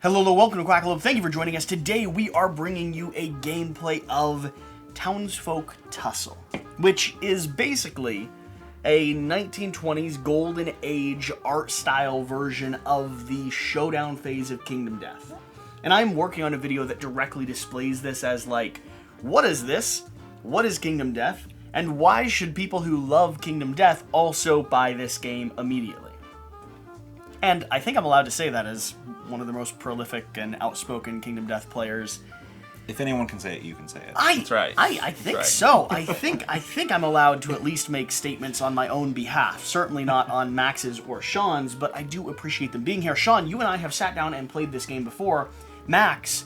Hello, welcome to Quackalope. Thank you for joining us. Today we are bringing you a gameplay of Townsfolk Tussle, which is basically a 1920s golden age art style version of the showdown phase of Kingdom Death. And I'm working on a video that directly displays this as like, what is this? What is Kingdom Death? And why should people who love Kingdom Death also buy this game immediately? And I think I'm allowed to say that as one of the most prolific and outspoken Kingdom Death players. If anyone can say it, you can say it. That's right. I think so. I think I'm allowed to at least make statements on my own behalf. Certainly not on Max's or Sean's, but I do appreciate them being here. Sean, you and I have sat down and played this game before. Max,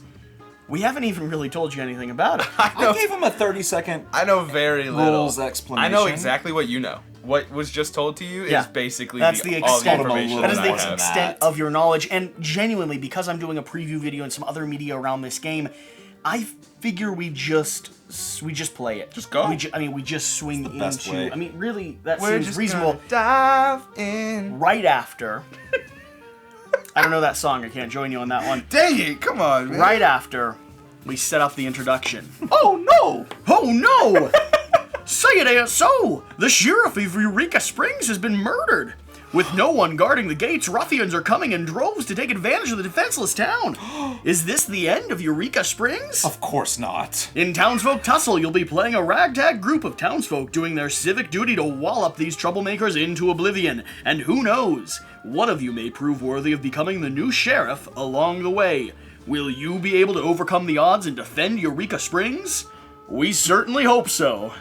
we haven't even really told you anything about it. I gave him a 30-second I know very little. rules explanation. I know exactly what you know. What was just told to you is basically that's the all the extent, information that is that the I have. extent of your knowledge. And genuinely, because I'm doing a preview video and some other media around this game, I figure we just play it. Just go. We just swing the best into. way. I mean, really, that We're seems just reasonable. gonna dive in. Right after. I don't know that song. I can't join you on that one. Dang it! Come on, man. Right after we set up the introduction. Oh no! Oh no! Say it ain't so! The sheriff of Eureka Springs has been murdered! With no one guarding the gates, ruffians are coming in droves to take advantage of the defenseless town. Is this the end of Eureka Springs? Of course not. In Townsfolk Tussle, you'll be playing a ragtag group of townsfolk doing their civic duty to wallop these troublemakers into oblivion. And who knows, one of you may prove worthy of becoming the new sheriff along the way. Will you be able to overcome the odds and defend Eureka Springs? We certainly hope so.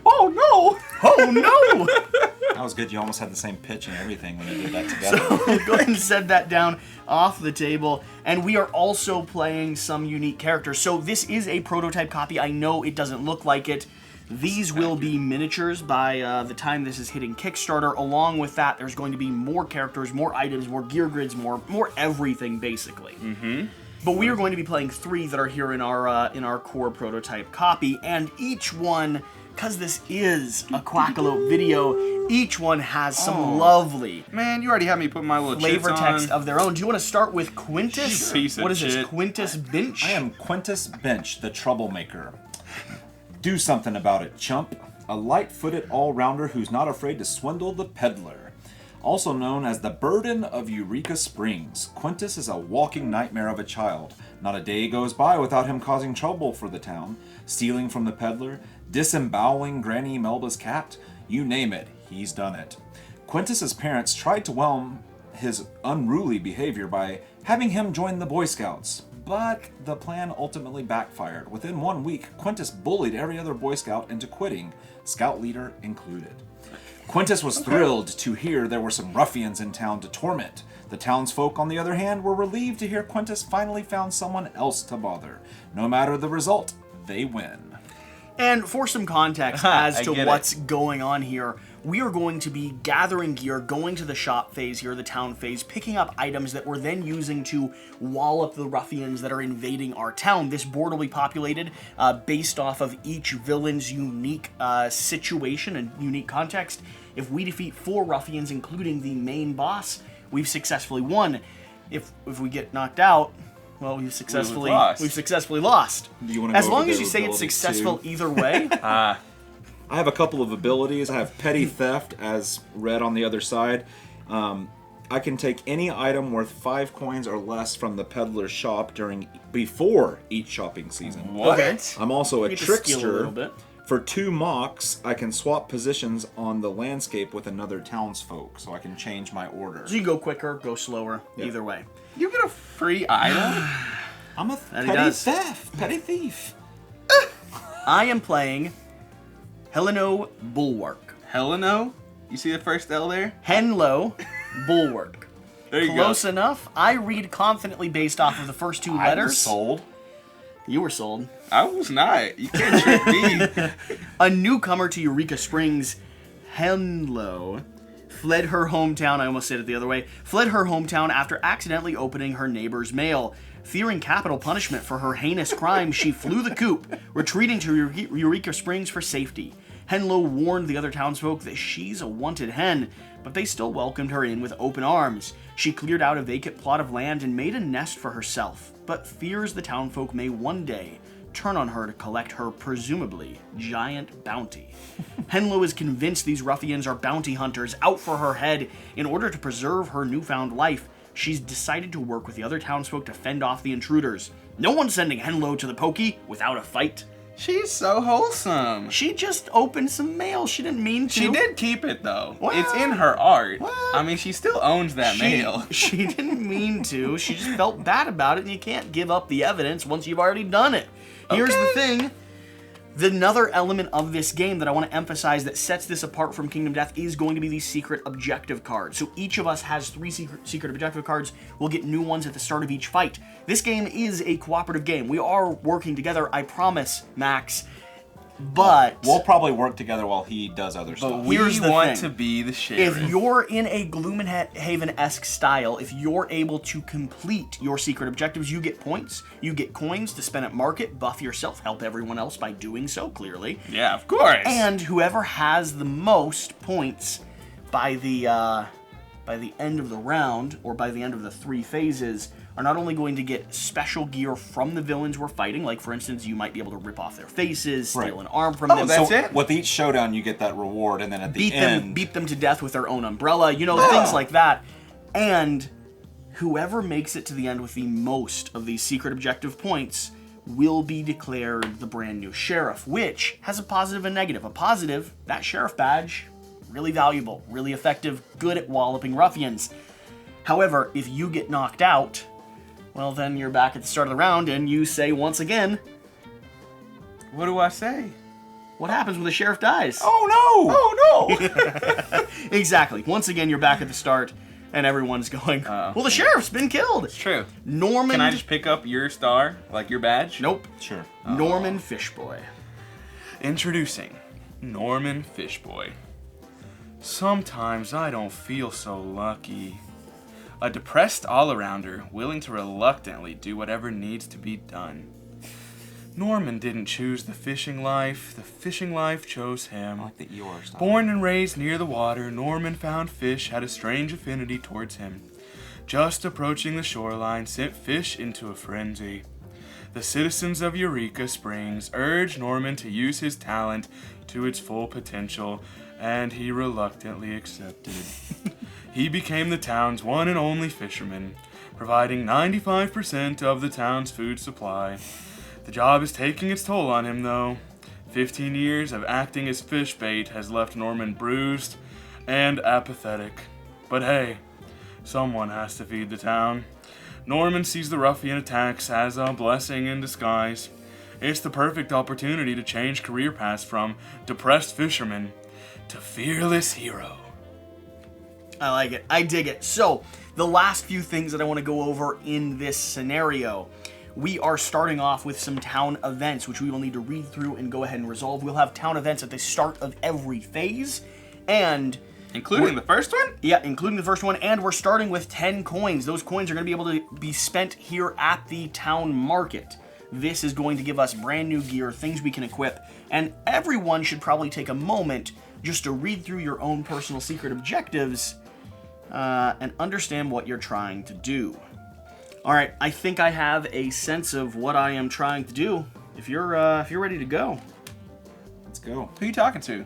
Oh no! Oh no! That was good. You almost had the same pitch and everything when you did that together. So go ahead and set that down off the table. And we are also playing some unique characters. So this is a prototype copy. I know it doesn't look like it. These will be miniatures by the time this is hitting Kickstarter. Along with that, there's going to be more characters, more items, more gear grids, more everything, basically. Mm-hmm. But we are going to be playing 3 that are here in our core prototype copy, and each one, because this is a Quackalope video, each one has some lovely Man, you already had me put my little flavor chits text on. of their own. Do you want to start with Quintus? You piece of What is this? shit. Quintus Bench? I am Quintus Bench, the troublemaker. Do something about it, chump. A light-footed all-rounder who's not afraid to swindle the peddler. Also known as the Burden of Eureka Springs, Quintus is a walking nightmare of a child. Not a day goes by without him causing trouble for the town, stealing from the peddler, disemboweling Granny Melba's cat. You name it, he's done it. Quintus's parents tried to whelm his unruly behavior by having him join the Boy Scouts, but the plan ultimately backfired. Within 1 week, Quintus bullied every other Boy Scout into quitting, Scout leader included. Quintus was thrilled to hear there were some ruffians in town to torment. The townsfolk, on the other hand, were relieved to hear Quintus finally found someone else to bother. No matter the result, they win. And for some context as to get what's going on here, we are going to be gathering gear, going to the shop phase here, the town phase, picking up items that we're then using to wallop the ruffians that are invading our town. This board will be populated based off of each villain's unique situation and unique context. If we defeat 4 ruffians, including the main boss, we've successfully won. If we get knocked out, well, we've successfully lost. Do you want to As go long over as their you say it's abilities, successful too? either way. I have a couple of abilities. I have Petty Theft, as read on the other side. I can take any item worth 5 coins or less from the peddler's shop before each shopping season. What? Okay. I'm also a Get to skill a trickster. little bit. For 2 mocks, I can swap positions on the landscape with another townsfolk, so I can change my order. So you go quicker, go slower, either way. You get a free item? I'm a That he does. petty thief. I am playing Heleno Bulwark. Heleno? You see the first L there? Henlo Bulwark. There you Close go. enough. I read confidently based off of the first 2 I letters. was sold. You were sold. I was not. You can't trick me. A newcomer to Eureka Springs, Henlo fled her hometown. I almost said it the other way. Fled her hometown after accidentally opening her neighbor's mail. Fearing capital punishment for her heinous crime, she flew the coop, retreating to Eureka Springs for safety. Henlo warned the other townsfolk that she's a wanted hen, but they still welcomed her in with open arms. She cleared out a vacant plot of land and made a nest for herself, but fears the townfolk may one day turn on her to collect her, presumably, giant bounty. Henlo is convinced these ruffians are bounty hunters out for her head. In order to preserve her newfound life, she's decided to work with the other townsfolk to fend off the intruders. No one's sending Henlo to the pokey without a fight. She's so wholesome. She just opened some mail. She didn't mean to. She did keep it, though. Well, it's in her art. well, I mean, she still owns that mail. She didn't mean to. She just felt bad about it, and you can't give up the evidence once you've already done it. Here's the thing. Another element of this game that I want to emphasize that sets this apart from Kingdom Death is going to be these secret objective cards. So each of us has 3 secret objective cards. We'll get new ones at the start of each fight. This game is a cooperative game. We are working together, I promise, Max. But we'll probably work together while he does other stuff. We here's the want thing. to be the sheriff. If you're in a Gloomhaven-esque style, if you're able to complete your secret objectives, you get points, you get coins to spend at market, buff yourself, help everyone else by doing so, clearly. Yeah, of course. And whoever has the most points by the end of the round, or by the end of the 3 phases, are not only going to get special gear from the villains we're fighting, like for instance, you might be able to rip off their faces, steal an arm from them. That's so it? With each showdown, you get that reward, and then at the end... beat them to death with their own umbrella, things like that. And whoever makes it to the end with the most of these secret objective points will be declared the brand new sheriff, which has a positive and negative. A positive, that sheriff badge, really valuable, really effective, good at walloping ruffians. However, if you get knocked out, well, then you're back at the start of the round, and you say once again, what do I say? what happens when the sheriff dies? Oh, no! Oh, no! Exactly. Once again, you're back at the start, and everyone's going, well, the sheriff's been killed. It's true. Norman... Can I just pick up your star, like your badge? Nope. Sure. Norman Fishboy. Introducing Norman Fishboy. Sometimes I don't feel so lucky. A depressed all-arounder, willing to reluctantly do whatever needs to be done. Norman didn't choose the fishing life chose him. I like the Eeyore style. Born and raised near the water, Norman found fish had a strange affinity towards him. Just approaching the shoreline sent fish into a frenzy. The citizens of Eureka Springs urged Norman to use his talent to its full potential, and he reluctantly accepted. He became the town's one and only fisherman, providing 95% of the town's food supply. The job is taking its toll on him, though. 15 years of acting as fish bait has left Norman bruised and apathetic. But hey, someone has to feed the town. Norman sees the ruffian attacks as a blessing in disguise. It's the perfect opportunity to change career paths from depressed fisherman to fearless hero. I like it. I dig it. So, the last few things that I want to go over in this scenario. We are starting off with some town events, which we will need to read through and go ahead and resolve. We'll have town events at the start of every phase, and... Including the first one? Yeah, including the first one, and we're starting with 10 coins. Those coins are going to be able to be spent here at the town market. This is going to give us brand new gear, things we can equip, and everyone should probably take a moment just to read through your own personal secret objectives and understand what you're trying to do. All right, I think I have a sense of what I am trying to do. If you're ready to go. Let's go. Who are you talking to?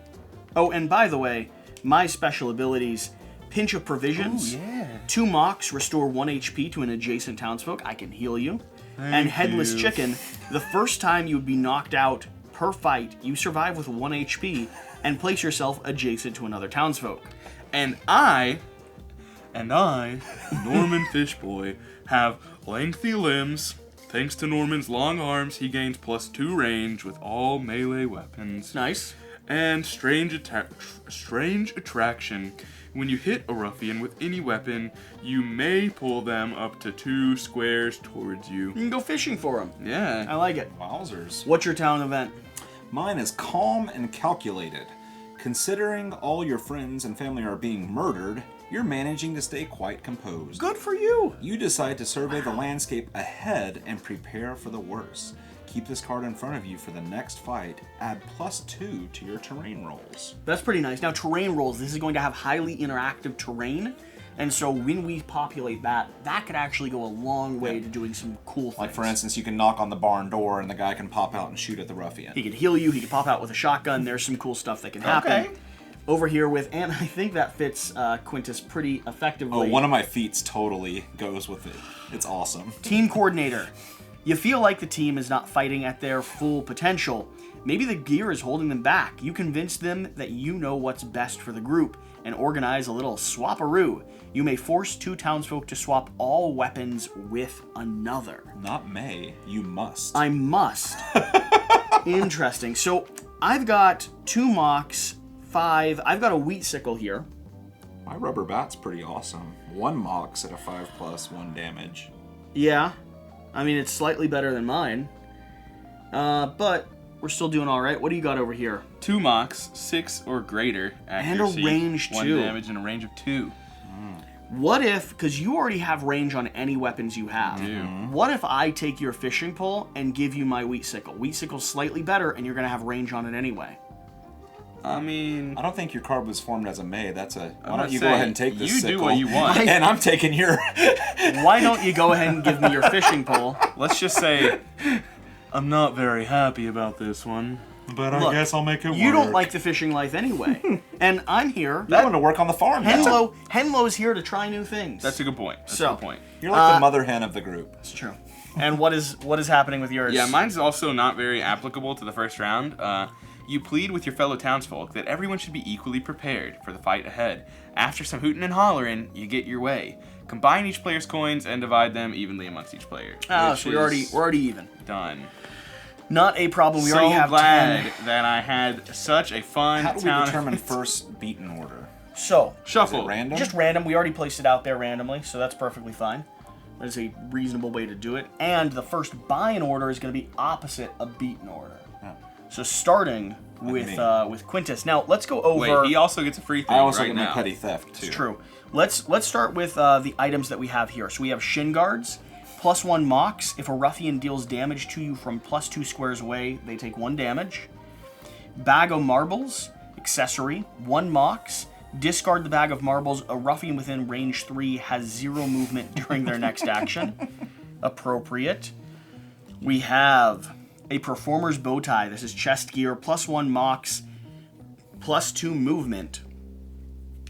Oh, and by the way, my special abilities: Pinch of Provisions, Ooh, yeah. 2 Mocks, restore 1 HP to an adjacent townsfolk. I can heal you. And Headless you. Chicken, the first time you would be knocked out per fight, you survive with 1 HP and place yourself adjacent to another townsfolk. And I, Norman Fishboy, have lengthy limbs. Thanks to Norman's long arms, he gains +2 range with all melee weapons. Nice. And strange attraction. When you hit a ruffian with any weapon, you may pull them up to 2 squares towards you. You can go fishing for them. Yeah. I like it. Wowzers. What's your town event? Mine is calm and calculated. Considering all your friends and family are being murdered, you're managing to stay quite composed. Good for you. You decide to survey the landscape ahead and prepare for the worst. Keep this card in front of you for the next fight. Add +2 to your terrain rolls. That's pretty nice. Now, terrain rolls, this is going to have highly interactive terrain. And so when we populate that, that could actually go a long way to doing some cool things. Like, for instance, you can knock on the barn door and the guy can pop out and shoot at the ruffian. He can heal you, he can pop out with a shotgun. There's some cool stuff that can happen. Okay. Over here with, and I think that fits Quintus pretty effectively. Oh, one of my feats totally goes with it. It's awesome. Team coordinator. You feel like the team is not fighting at their full potential. Maybe the gear is holding them back. You convince them that you know what's best for the group and organize a little swap-a-roo. You may force 2 townsfolk to swap all weapons with another. Not may, you must. I must. Interesting. So I've got 2 mocks, 5. I've got a wheat sickle here. My rubber bat's pretty awesome. 1 mox at a 5+1 damage. Yeah. I mean, it's slightly better than mine. But we're still doing all right. What do you got over here? 2 mocks, 6 or greater accuracy. And a range 1 2. damage and a range of 2. What if, because you already have range on any weapons you have, what if I take your fishing pole and give you my wheat sickle? Wheat sickle's slightly better, and you're going to have range on it anyway. I mean, I don't think your card was formed as a May. That's a. Why I'm don't you saying, go ahead and take this you sickle? do what you want. And I'm taking your. Why don't you go ahead and give me your fishing pole? Let's just say I'm not very happy about this one. But Look, I guess I'll make it work. You don't like the fishing life anyway. And I'm here. You want to work on the farm now. Henlo's here to try new things. That's a good point. That's So- a good point. You're like the mother hen of the group. It's true. And what is happening with yours? Yeah, mine's also not very applicable to the first round. You plead with your fellow townsfolk that everyone should be equally prepared for the fight ahead. After some hooting and hollering, you get your way. Combine each player's coins and divide them evenly amongst each player. Oh, which so we're already even. done. Not a problem. We So already have glad 10. that I had such a fun How do we town. determine first beaten order? So, Shuffle. Is it random? just random. We already placed it out there randomly, so that's perfectly fine. That is a reasonable way to do it. And the first buy-in order is going to be opposite a beaten order. Oh. So starting with Quintus. Now let's go over. Wait, he also gets a free thing I also right get now. my petty theft too. It's true. Let's start with the items that we have here. So we have shin guards, +1 mocks. If a ruffian deals damage to you from +2 squares away, they take 1 damage. Bag of marbles, accessory, 1 mocks. Discard the bag of marbles. A ruffian within range 3 has 0 movement during their next action. Appropriate. We have a performer's bow tie. This is chest gear, +1 mocks, +2 movement.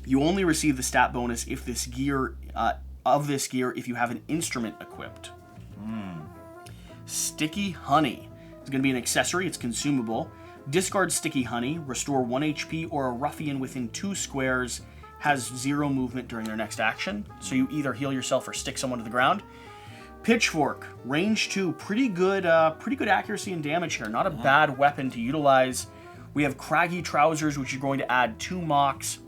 You only receive the stat bonus if this gear if you have an instrument equipped. Sticky honey is going to be an accessory. It's consumable. Discard sticky honey. Restore 1 HP, or a ruffian within 2 squares has 0 movement during their next action. So you either heal yourself or stick someone to the ground. Pitchfork, range 2, pretty good accuracy and damage here. Not a bad weapon to utilize. We have craggy trousers, which you're going to add 2 mocks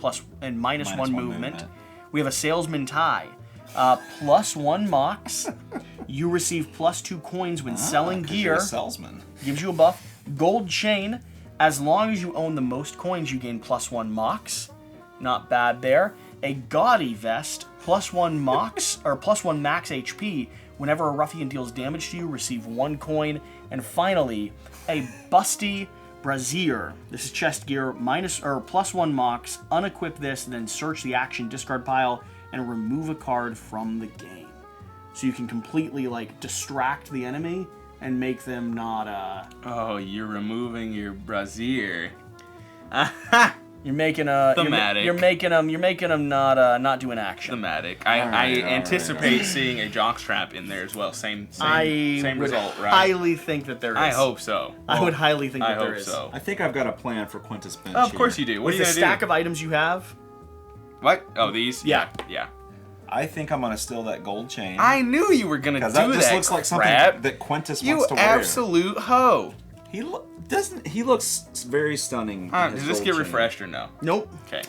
and minus one movement. We have a salesman tie, +1 mocks. You receive +2 coins when selling 'Cause you're gear. a salesman. Gives you a buff. Gold chain. As long as you own the most coins, you gain +1 mocks. Not bad there. A gaudy vest, +1 mocks, or +1 max HP. Whenever a ruffian deals damage to you, receive 1 coin. And finally, a busty brassiere. This is chest gear, +1 mocks. Unequip this, then search the action discard pile and remove a card from the game. So you can completely distract the enemy and make them not Oh, you're removing your brassiere. You're making a Thematic. You're making them not do an action. Thematic. I anticipate seeing a jockstrap in there as well. Same would result, right? highly think that there is. I hope so. I would highly think I that there hope is. so. I think I've got a plan for Quintus Bench. Of course you do. What With are you the gonna stack do? of items you have, What? Oh, these? Yeah. Yeah. I think I'm gonna steal that gold chain. I knew you were gonna do because that. that just looks like something crap. that Quintus You wants to wear. absolute hoe. He looks very stunning. in his Does this gold get chain. refreshed or no? nope. Okay.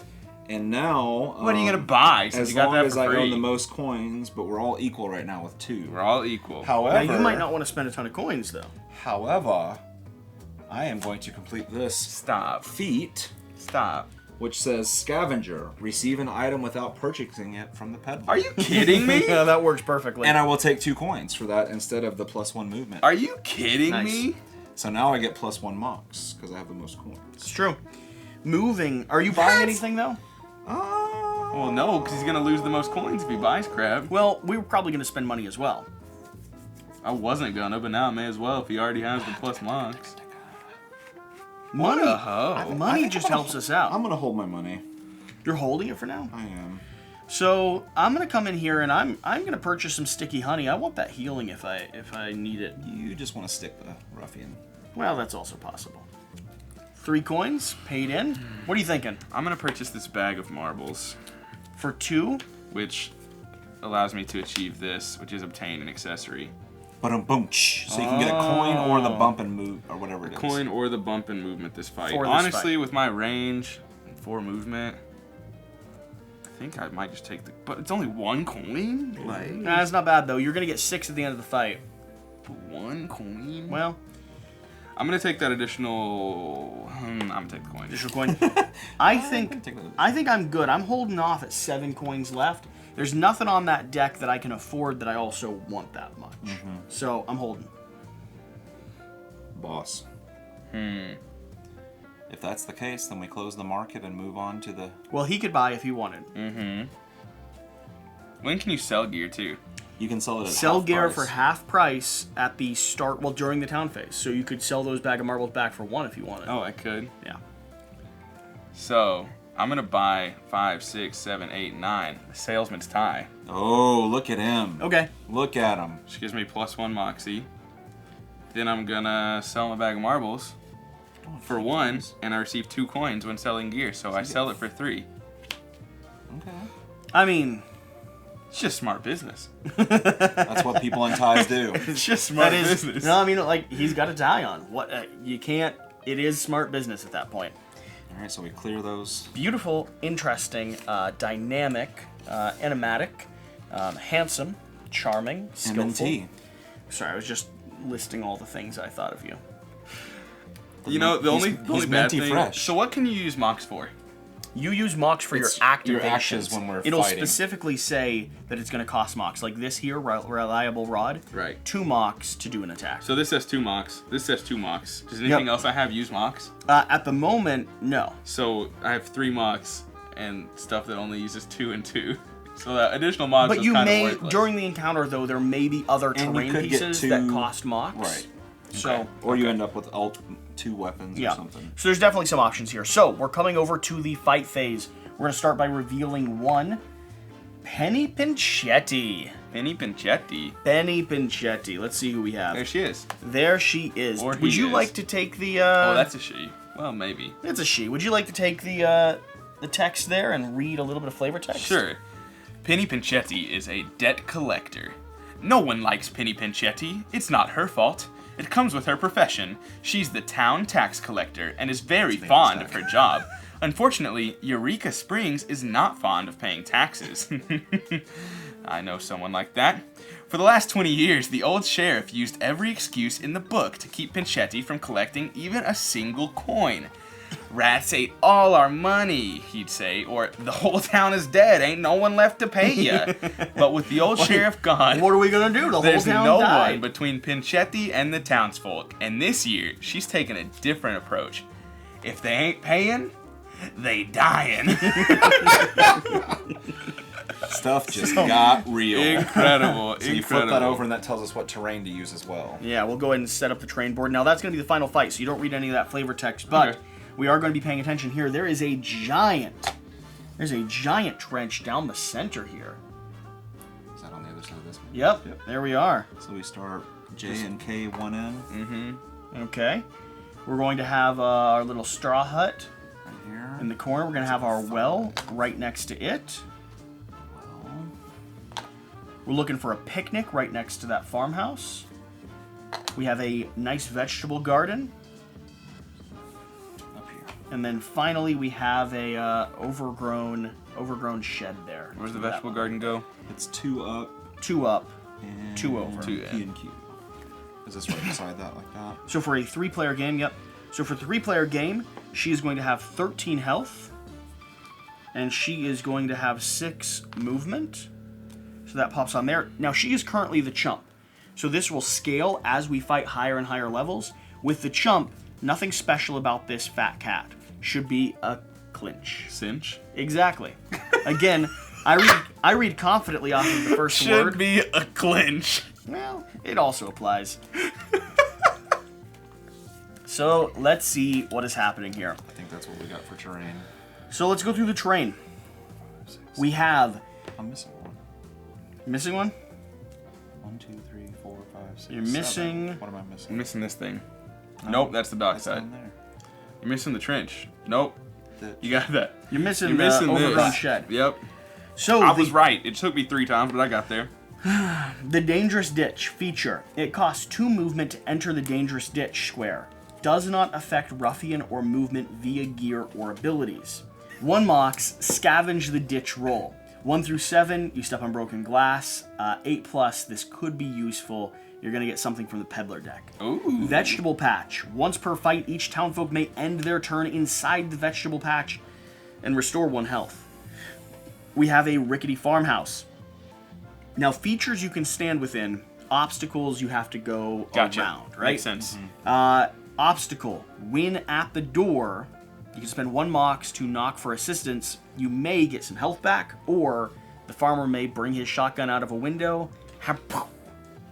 And now, What are you gonna buy since As you got long that as for I free? own the most coins, but we're all equal right now with 2. We're all equal. However, Now you might not want to spend a ton of coins though. However, I am going to complete this Stop. feat. Stop. which says scavenger. Receive an item without purchasing it from the peddler. Are you kidding me? Yeah, that works perfectly. And I will take 2 coins for that instead of the +1 movement. Are you kidding Nice. me? So now I get +1 mocks because I have the most coins. It's true. Moving. Are you buying anything, though? Well, no, because he's going to lose the most coins if he buys crap. Well, we were probably going to spend money as well. I wasn't going to, but now I may as well if he already has the plus mocks. Money. What a hoe. Money just helps us out. I'm going to hold my money. You're holding it for now? I am. So I'm gonna come in here and I'm gonna purchase some sticky honey. I want that healing if I need it. You just want to stick the ruffian. Well, that's also possible. 3 coins paid in. What are you thinking? I'm going to purchase this bag of marbles, For 2? which allows me to achieve this, which is obtain an accessory. Boom. So you can get a coin or the bump and move or whatever it is. Coin or the bump and movement this fight. For this Honestly, fight. with my range and 4 movement, I think I might just take the... But it's only 1 coin? Like, Nah, it's not bad though. You're gonna get 6 at the end of the fight. 1 coin? Well, I'm going to take that additional... I'm going to take the coin. additional coin. I think take that. I'm good. I'm holding off at 7 coins left. There's nothing on that deck that I can afford that I also want that much. So I'm holding. Boss. If that's the case, then we close the market and move on to the... Well, he could buy if he wanted. When can you sell gear, too? You can sell it at Sell half gear price. for half price at the start, well, during the town phase. So you could sell those bag of marbles back for 1 if you wanted. Oh, I could. Yeah. So, I'm going to buy 5, 6, 7, 8, 9. The salesman's tie. Oh, look at him. Okay. Look at him. Which gives me +1 moxie. Then I'm going to sell my bag of marbles for 1, and I receive 2 coins when selling gear. So I sell it for 3. Okay. I mean, It's just smart business. That's what people in ties do. It's just smart that is, business. no, I mean, like, he's got a tie on. What, you can't, it is smart business at that point. All right, so we clear those. Beautiful, interesting, dynamic, enigmatic, handsome, charming, skillful. MNT. Sorry, I was just listing all the things I thought of you. You know, the only he's bad minty thing... fresh. So what can you use mox for? You use mox for It's your activations. your actions when we're It'll fighting. specifically say that it's going to cost mox. Like this here, reliable rod. Right. 2 mox to do an attack. So this says 2 mox. This says 2 mox. Does anything Yep. else I have use mox? At the moment, no. So I have 3 mox and stuff that only uses 2 and 2. So that additional mox But is you kind of may, worthless. during the encounter though, there may be other And you terrain could get pieces 2 that cost mox. Right. So, Or you end up with 2 weapons yeah. or something. So there's definitely some options here. So we're coming over to the fight phase. We're going to start by revealing 1 Penny Pinchetti. Penny Pinchetti. Penny Pinchetti. Let's see who we have. There she is. There she is. Or Would he you is. like to take the? Oh, that's a she. Well, maybe. It's a she. Would you like to take the text there and read a little bit of flavor text? Sure. Penny Pinchetti is a debt collector. No one likes Penny Pinchetti. It's not her fault. It comes with her profession. She's the town tax collector and is very fond of her job. Unfortunately, Eureka Springs is not fond of paying taxes. I know someone like that. For the last 20 years, the old sheriff used every excuse in the book to keep Pinchetti from collecting even a single coin. Rats ate all our money, he'd say, or the whole town is dead, ain't no one left to pay ya. But with the old sheriff gone, What are we gonna do? The there's whole town no died. one between Pinchetti and the townsfolk. And this year, she's taking a different approach. If they ain't paying, they dying. Stuff just got real. Incredible, So you flip that over and that tells us what terrain to use as well. Yeah, we'll go ahead and set up the train board. Now that's gonna be the final fight, so you don't read any of that flavor text, but Okay. we are gonna be paying attention here. There's a giant trench down the center here. Is that on the other side of this one? Yep. There we are. So we start J and K one in Okay. We're going to have our little straw hut right here. in the corner. We're going to have our well right next to it. We're looking for a picnic right next to that farmhouse. We have a nice vegetable garden. Up here. And then finally we have a overgrown shed there. Where's the vegetable garden go? It's 2 up 2 up. and 2 over. 2 P and Q. Is this right beside that like that? So for a 3-player game, yep. So for a 3-player game, she is going to have 13 health. And she is going to have 6 movement. So that pops on there. Now, she is currently the chump. So this will scale as we fight higher and higher levels. With the chump, nothing special about this fat cat. Should be a clinch. Cinch? Exactly. Again, I read confidently off of the first word. Should be a clinch. Well, it also applies. So let's see what is happening here. I think that's what we got for terrain. So let's go through the terrain. We have... I'm missing one. Missing one? 1, 2, 3, 4, 5, 6, You're 7. missing... What am I missing? I'm missing this thing. Nope, that's the dock That's side. down there. You're missing the trench. Nope. You got that. You're missing, You're missing the overgrown this. shed. Yep. So I was right. It took me 3 times, but I got there. the Dangerous Ditch feature. It costs 2 movement to enter the Dangerous Ditch square. Does not affect Ruffian or movement via gear or abilities. 1 mox, scavenge the ditch roll. 1 through 7, you step on broken glass. 8+, this could be useful. You're going to get something from the peddler deck. Ooh. Vegetable Patch. Once per fight, each townfolk may end their turn inside the Vegetable Patch and restore 1 health. We have a Rickety Farmhouse. Now, features you can stand within, obstacles you have to go around, right? Makes sense. Obstacle. When at the door, you can spend 1 mox to knock for assistance. You may get some health back, or the farmer may bring his shotgun out of a window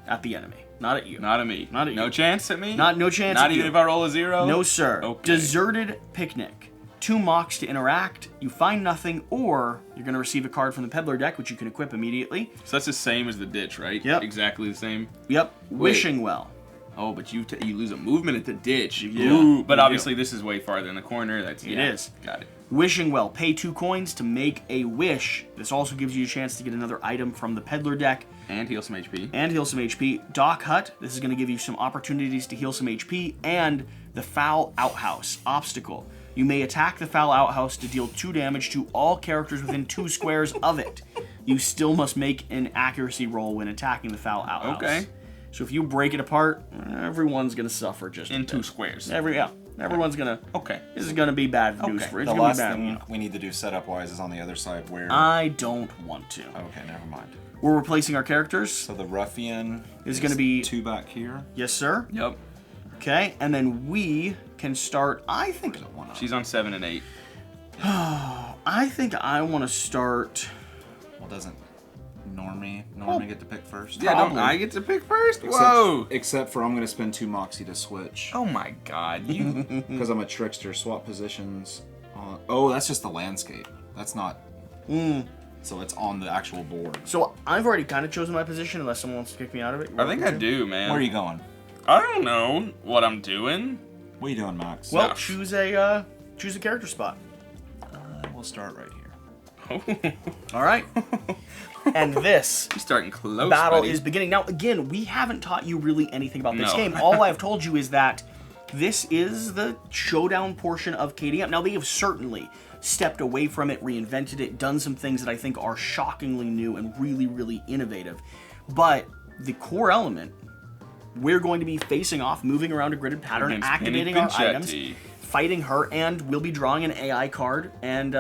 at the enemy. Not at you. Not at me. Not at no you. chance at me? No chance Not at even you. if I roll a 0? No, sir. Okay. Deserted Picnic. 2 mox to interact. You find nothing, or you're going to receive a card from the peddler deck, which you can equip immediately. So that's the same as the ditch, right? Yep. Exactly the same. Yep. Wishing Well. Oh, but you lose a movement at the ditch. Yeah, Ooh, but you obviously this is way farther in the corner. It is. Got it. Wishing Well. Pay 2 coins to make a wish. This also gives you a chance to get another item from the peddler deck. And heal some HP. And heal some HP. Dock Hut. This is going to give you some opportunities to heal some HP. And the Foul Outhouse. Obstacle. You may attack the Foul Outhouse to deal 2 damage to all characters within 2 squares of it. You still must make an accuracy roll when attacking the Foul Outhouse. Okay. So if you break it apart, everyone's going to suffer just In a 2 bit. squares. Everyone's going to... Okay. This is going to be bad news Okay. for it. The It's gonna last be bad, thing you know. we need to do setup-wise is on the other side where... I don't want to. Okay, never mind. We're replacing our characters. So the Ruffian is going to be... 2 back here. Yes, sir. Yep. Okay, and then we can start... I think... She's on 7 and 8. I think I want to start... Well, doesn't Normie get to pick first? Yeah, don't Probably. I get to pick first? Whoa! Except for I'm going to spend 2 Moxie to switch. Oh my god. You... Because I'm a trickster. Swap positions. Oh, that's just the landscape. That's not... So it's on the actual board. So I've already kind of chosen my position, unless someone wants to kick me out of it. I think I do, man. Where are you going? I don't know what I'm doing. What are you doing, Max? Well, No. choose a character spot. We'll start right here. All right. And this You're starting close, battle buddy. is beginning. Now, again, we haven't taught you really anything about this No. game. All I've told you is that this is the showdown portion of KDM. Now, they have certainly stepped away from it, reinvented it, done some things that I think are shockingly new and really, really innovative. But the core element, we're going to be facing off, moving around a gridded pattern, Against activating Penny our items, Pinchetti. fighting her, and we'll be drawing an AI card and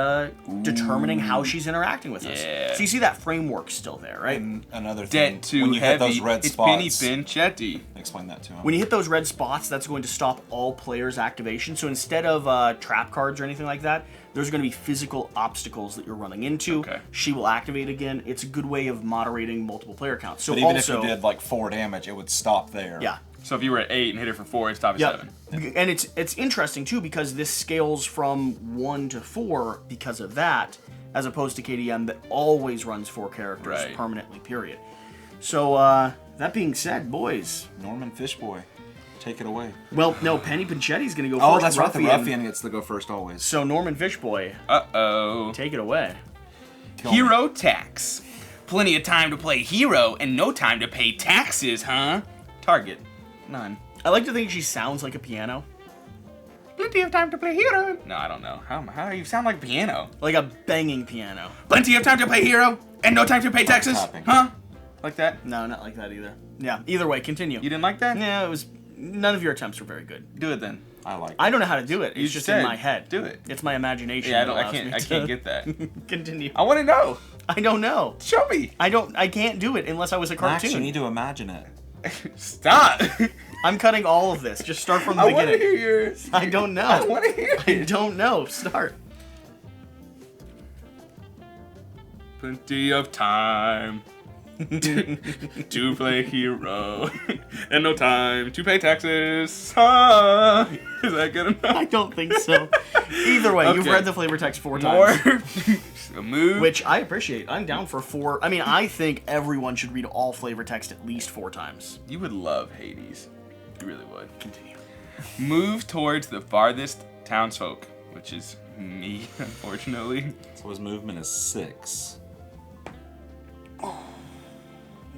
determining how she's interacting with us. Yeah. So you see that framework still there, right? And another thing, Debt too when you heavy. hit those red it's spots, Penny Pinchetti. explain that to him. When you hit those red spots, that's going to stop all players' activation. So instead of trap cards or anything like that, there's going to be physical obstacles that you're running into. Okay. She will activate again. It's a good way of moderating multiple player counts. So But even also, if you did like 4 damage, it would stop there. yeah. So if you were at 8 and hit her for 4, it's top of Yep. 7. And it's interesting too because this scales from 1 to 4 because of that, as opposed to KDM that always runs 4 characters Right. permanently, period. So that being said, boys. Norman Fishboy, take it away. Well, no, Penny Pinchetti's going to go Oh, first. that's right. The Ruffian gets to go first always. So Norman Fishboy, Uh-oh. take it away. Kill me. Hero tax. Plenty of time to play hero and no time to pay taxes, huh? Target. None. I like to think she sounds like a piano. Plenty of time to play hero. No, I don't know. How do you sound like piano? Like a banging piano. Plenty of time to play hero and no time to pay taxes, tapping. huh? Like that? No, not like that either. Yeah, either way, continue. You didn't like that? Yeah, it was None of your attempts were very good. Do it then. I like it. I don't know how to do it. It's You just said, in my head. do it. It's my imagination. Yeah, that I allows me can't to get that. Continue. I want to know. I don't know. Show me. I can't do it unless I was a Max, cartoon. you need to imagine it. Stop. I'm cutting all of this. Just start from the I want to beginning. hear yours. I don't know. I want to hear I it. don't know. Start. Plenty of time to play hero, and no time to pay taxes. Ah, is that good enough? I don't think so. Either way, you've Okay. read the flavor text 4 times. More. A move. Which I appreciate. I'm down for 4. I mean, I think everyone should read all flavor text at least 4 times. You would love Hades. You really would. Continue. Move towards the farthest townsfolk, which is me, unfortunately. So his movement is 6.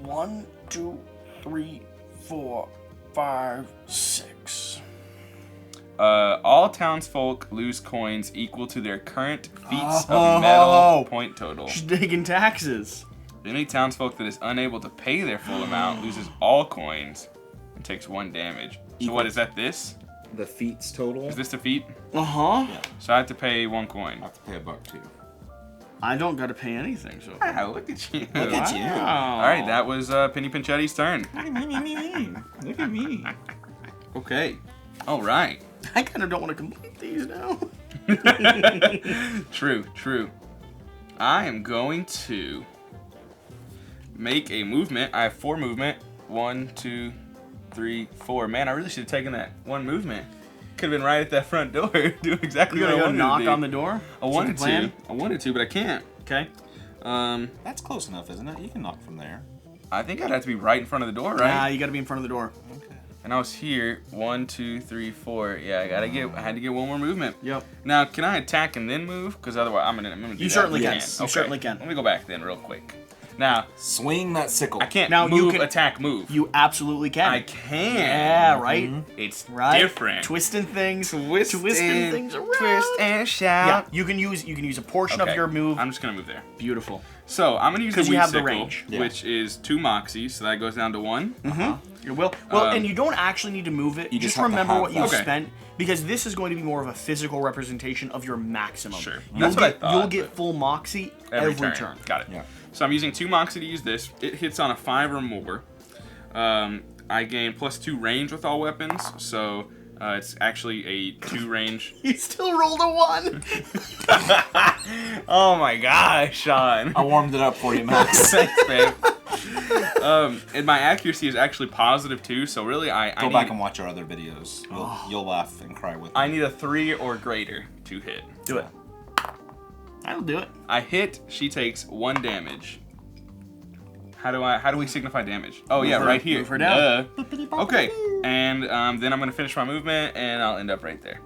1, 2, 3, 4, 5, 6. All townsfolk lose coins equal to their current feats of metal point total. She's digging taxes. Any townsfolk that is unable to pay their full amount loses all coins and takes 1 damage. So what is that? This? The feats total. Is this the feat? Uh-huh. So I have to pay 1 coin. I have to pay $1 too. I don't gotta pay anything, so. Wow, look at you. Look at you. Wow. All right, that was Penny Pinchetti's turn. Look at me. Okay. All right. I kind of don't want to complete these now. True. I am going to make a movement. I have 4 movement. 1, 2, 3, 4. Man, I really should have taken that 1 movement. Could have been right at that front door, doing exactly You're what I gonna go wanted to knock do. on the door? I wanted plan? to. I wanted to, but I can't. Okay. That's close enough, isn't it? You can knock from there. I think I'd have to be right in front of the door, Nah, right? you gotta be in front of the door. Okay. And I was here. 1, 2, 3, 4. Yeah, I had to get 1 more movement. Yep. Now, can I attack and then move? Because otherwise, I'm gonna do You that. certainly can. Yes. You certainly can. Let me go back then, real quick. Now, Swing that sickle. I can't Now, you move, can- attack, move. You absolutely can. I can. Yeah, right? It's Right? different. Twisting things. Twisting things around. Twist and shout. Yeah, you can use a portion of Okay, your move. I'm just gonna move there. Beautiful. So I'm gonna use the 'Cause you weed have the sickle, range. Yeah. which is 2 moxie, so that goes down to 1. You will. Well, Um, and you don't actually need to move it. you Just just have to remember have what you that. Okay. spent, because this is going to be more of a physical representation of your maximum. Sure. You'll That's what I get, thought, You'll get but- full moxie every turn. Got it. Yeah. So I'm using 2 moxie to use this. It hits on a 5 or more. I gain +2 range with all weapons, so it's actually a 2 range. You still rolled a 1. Oh my gosh, Sean. I warmed it up for you, Max. Thanks, man. And my accuracy is actually +2, so really I Go need, back and watch our other videos. You'll laugh and cry with me. I need a 3 or greater to hit. Do it. I'll do it. I hit, she takes 1 damage. How do we signify damage? Oh yeah, her- right here. move her down. Duh. Okay, and then I'm gonna finish my movement, and I'll end up right there.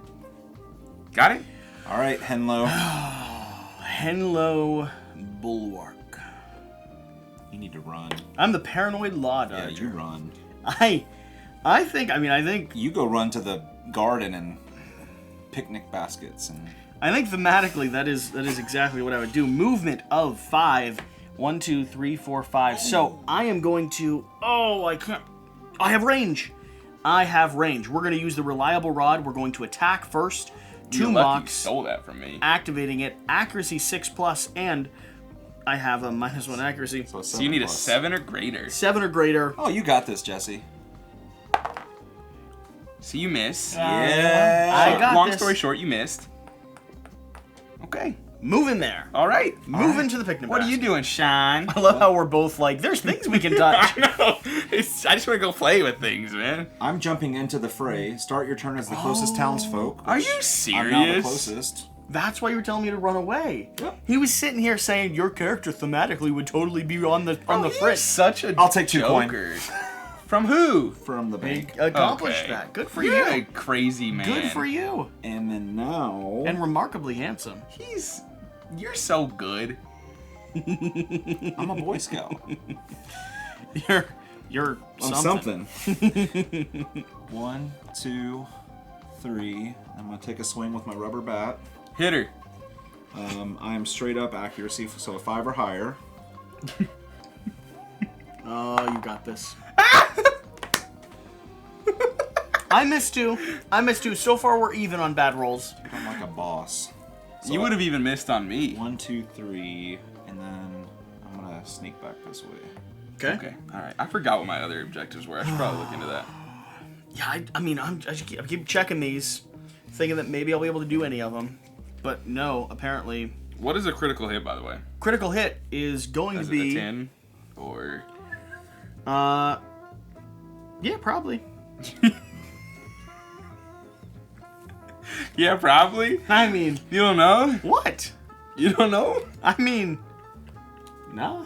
Got it? All right, Henlo. Henlo Bulwark. You need to run. I'm the paranoid law Yeah, dodger. you run. I think You go run to the garden and picnic baskets and. thematically that is exactly what I would do. Movement of 5. 1, 2, 3, 4, 5. So I am going to. Oh, I can't. I have range. We're going to use the reliable rod. We're going to attack first. 2 You're lucky you mocks. stole that from me. Activating it. Accuracy 6+, and I have a -1 accuracy. So you need a 7 or greater. 7 or greater. Oh, you got this, Jesse. So you miss. Yeah. I got Long this. story short, you missed. Okay. Move in there. All right. Move into the picnic What are you basket. doing, Sean? I love how we're both like, there's things we can touch. I know. I just want to go play with things, man. I'm jumping into the fray. Start your turn as the closest townsfolk. Are which you I'm now the serious? closest. That's why you were telling me to run away. Yep. He was sitting here saying your character thematically would totally be on the You're fritz. such a I'll take 2 coin. joker. From who? From the bank. Accomplished Okay. that. Good for You're you. a crazy man. Good for you. And then now. And remarkably handsome. You're so good. I'm a Boy Scout. You're I'm something. something. 1, 2, 3. I'm gonna take a swing with my rubber bat. Hit her. I am straight up accuracy, so a 5 or higher. Oh, you got this. I missed two. So far, we're even on bad rolls. I'm like a boss. So You would have even missed on me. 1, 2, 3, and then I'm gonna sneak back this way. Okay. All right. I forgot what my other objectives were. I should probably look into that. Yeah, I mean, I keep checking these, thinking that maybe I'll be able to do any of them, but no, apparently. What is a critical hit, by the way? Critical hit is going Is to be it a 10 or? Yeah, probably. Yeah, probably. I mean, You don't know? what? You don't know? I mean, nah.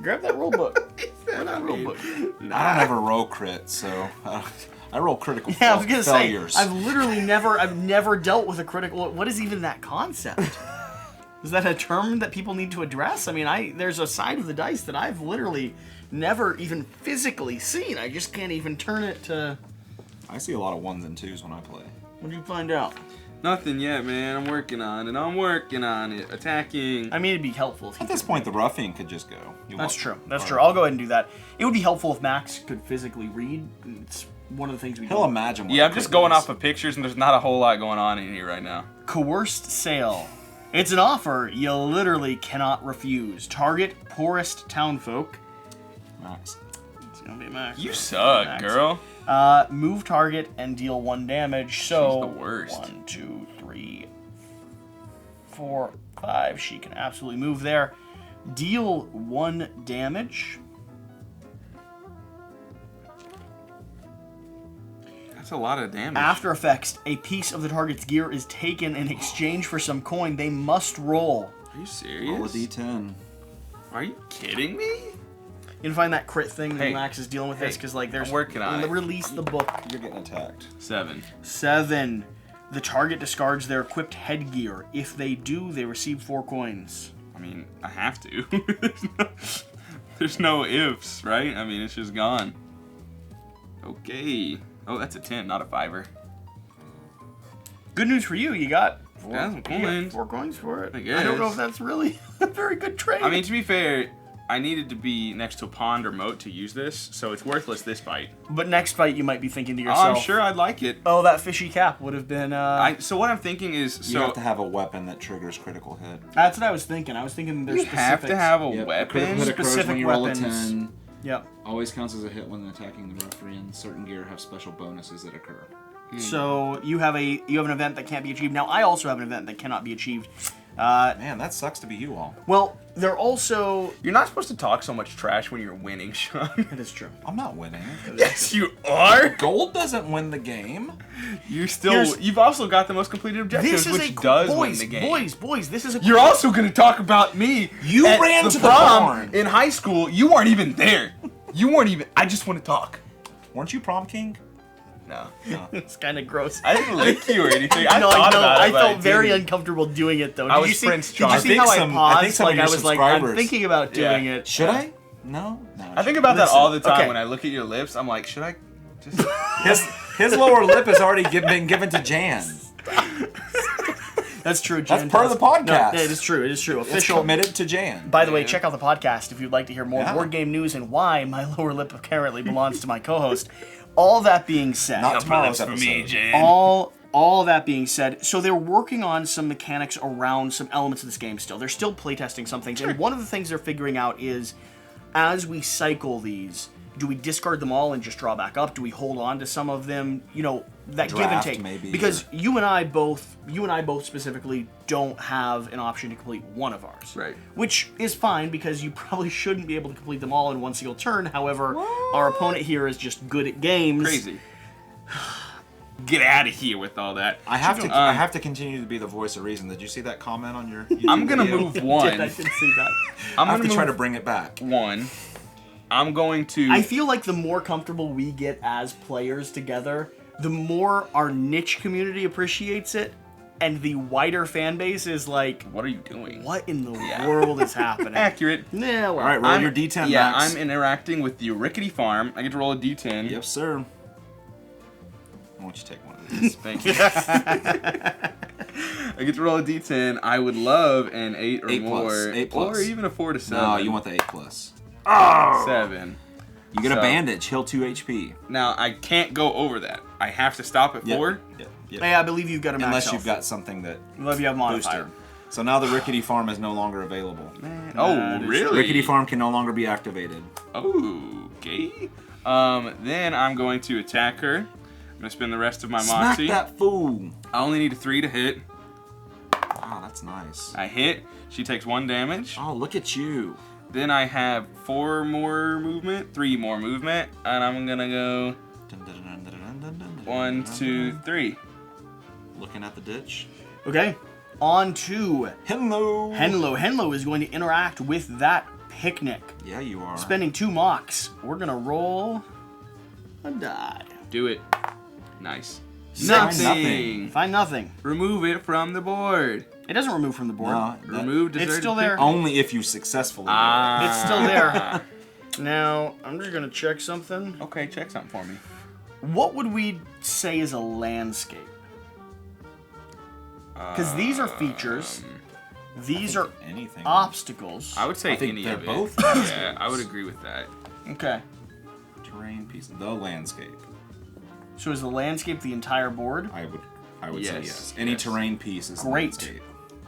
Grab that roll book. Grab that roll book. I don't ever roll crit, so I roll critical Yeah, I was gonna failures. say, I've never dealt with a critical. What is even that concept? Is that a term that people need to address? I mean, there's a side of the dice that I've literally never even physically seen. I just can't even turn it to. I see a lot of 1s and 2s when I play. What do you find out? Nothing yet, man. I'm working on it. Attacking. I mean, it'd be helpful if At this point, the ruffian could just go. That's true. That's true. I'll go ahead and do that. It would be helpful if Max could physically read. It's one of the things we do. He'll imagine what Yeah, I'm the just crit going is. off of pictures, and there's not a whole lot going on in here right now. Coerced sale. It's an offer you literally cannot refuse. Target poorest townfolk. Max. It's gonna be Max. You suck, Max. girl. Move target and deal 1 damage. So She's the worst. 1, 2, 3, 4, 5. She can absolutely move there. Deal 1 damage. That's a lot of damage. After effects, a piece of the target's gear is taken in exchange for some coin. They must roll. Are you serious? Roll a d10. Are you kidding me? You can find that crit thing Hey. that Max is dealing with this because like there's I'm working on it. Release the book. You're getting attacked. 7. 7. The target discards their equipped headgear. If they do, they receive 4 coins. I mean, I have to. There's no ifs, right? I mean, it's just gone. Okay. Oh, that's a 10, not a 5er. Good news for you. You got 4, That's some coins. 4 coins for it. I I don't know guess. if that's really a very good trade. I mean, to be fair, I needed to be next to a pond or moat to use this, so it's worthless this fight. but next fight you might be thinking to Oh, yourself, I'm sure I'd like it. oh, that fishy cap would have been. So what I'm thinking is, You have to have a weapon that triggers critical hit. That's what I was thinking. I was thinking there's you have to have a Critical weapon. hit occurs Specific when you roll a weapons. 10. Yep. Always counts as a hit when attacking the ruffian. Certain gear have special bonuses that occur. So you have an event that can't be achieved. Now I also have an event that cannot be achieved. Man, that sucks to be you all. Well, they're also. You're not supposed to talk so much trash when you're winning, Sean. That is true. I'm not winning. Yes, you are. Gold doesn't win the game. You've also got the most completed objectives, This is which does win boys, the game. boys. This is a. You're also going to talk about me. You at ran the to the prom barn. in high school. You weren't even there. I just want to talk. Weren't you prom king? No. It's kind of gross. I didn't lick you or anything. I No, thought about it, I but felt very didn't. uncomfortable doing it though. I Did was you see, Prince Did John. you I see think how some- I I paused? think some of like your I was like, I'm subscribers- thinking about doing Yeah. it. Should I? No. I think about that Listen, all the time okay. when I look at your lips. I'm like, should I just... His lower lip has already been given to Jan. That's true. That's Jan part of does. the podcast. No, it is true. It is true. It's Official. committed to Jan. By the way, check out the podcast if you'd like to hear more Yeah. board game news and why my lower lip apparently belongs to my co-host. All that being said, Not tomorrow's for me, episode. Jan. all that being said, so they're working on some mechanics around some elements of this game still. They're still playtesting some things, and one of the things they're figuring out is, as we cycle these, do we discard them all and just draw back up? Do we hold on to some of them? You know, that give and Draft, take. maybe, Because you and I both specifically don't have an option to complete one of ours. Right. Which is fine because you probably shouldn't be able to complete them all in one single turn. However, our opponent here is just good at games. Crazy. Get out of here with all that. I have to continue to be the voice of reason. Did you see that comment on your YouTube I'm gonna video? move I one. did see that. I'm I have gonna to try to move bring it back. one. I'm going to... I feel like the more comfortable we get as players together, the more our niche community appreciates it, and the wider fan base is like, What are you doing? what in the world is happening? Accurate. Yeah, well, All right, roll your D10, Yeah, Max. I'm interacting with the rickety farm. I get to roll a D10. Yes, sir. Why don't you take one of these? Thank you. I get to roll a D10. I would love an 8 or 8 plus, more. 8 plus. Or even a 4 to 7. No, you want the 8 plus. 7. You get a So- bandage, heal 2 HP. Now, I can't go over that. I have to stop at 4. Yep. Yeah, I believe you've got a max Unless health. you've got something that I believe you have modifier. boosted. So now the Rickety Farm is no longer available. Oh, really? Rickety Farm can no longer be activated. Okay. Then I'm going to attack her. I'm going to spend the rest of my Smack Moxie. that fool! I only need a 3 to hit. Wow, that's nice. I hit. She takes 1 damage. Oh, look at you. Then I have 4 more movement, 3 more movement, and I'm going to go 1, 2, 3. Looking at the ditch. Okay. On to Hello. Henlo is going to interact with that picnic. Yeah, you are. Spending 2 mocks. We're going to roll a die. Do it. Nice. Nothing. Find nothing. Remove it from the board. It doesn't remove from the board. No, Remove deserted It's still there. only if you successfully do it. It's still there. Now, I'm just going to check something. Okay, check something for me. What would we say is a landscape? Because these are features. These are anything. obstacles. I would say I think any they're of it. both Yeah, I would agree with that. Okay. Terrain piece. The landscape. So is the landscape the entire board? I would say Yes, yes. Any yes. terrain piece is Great. landscape.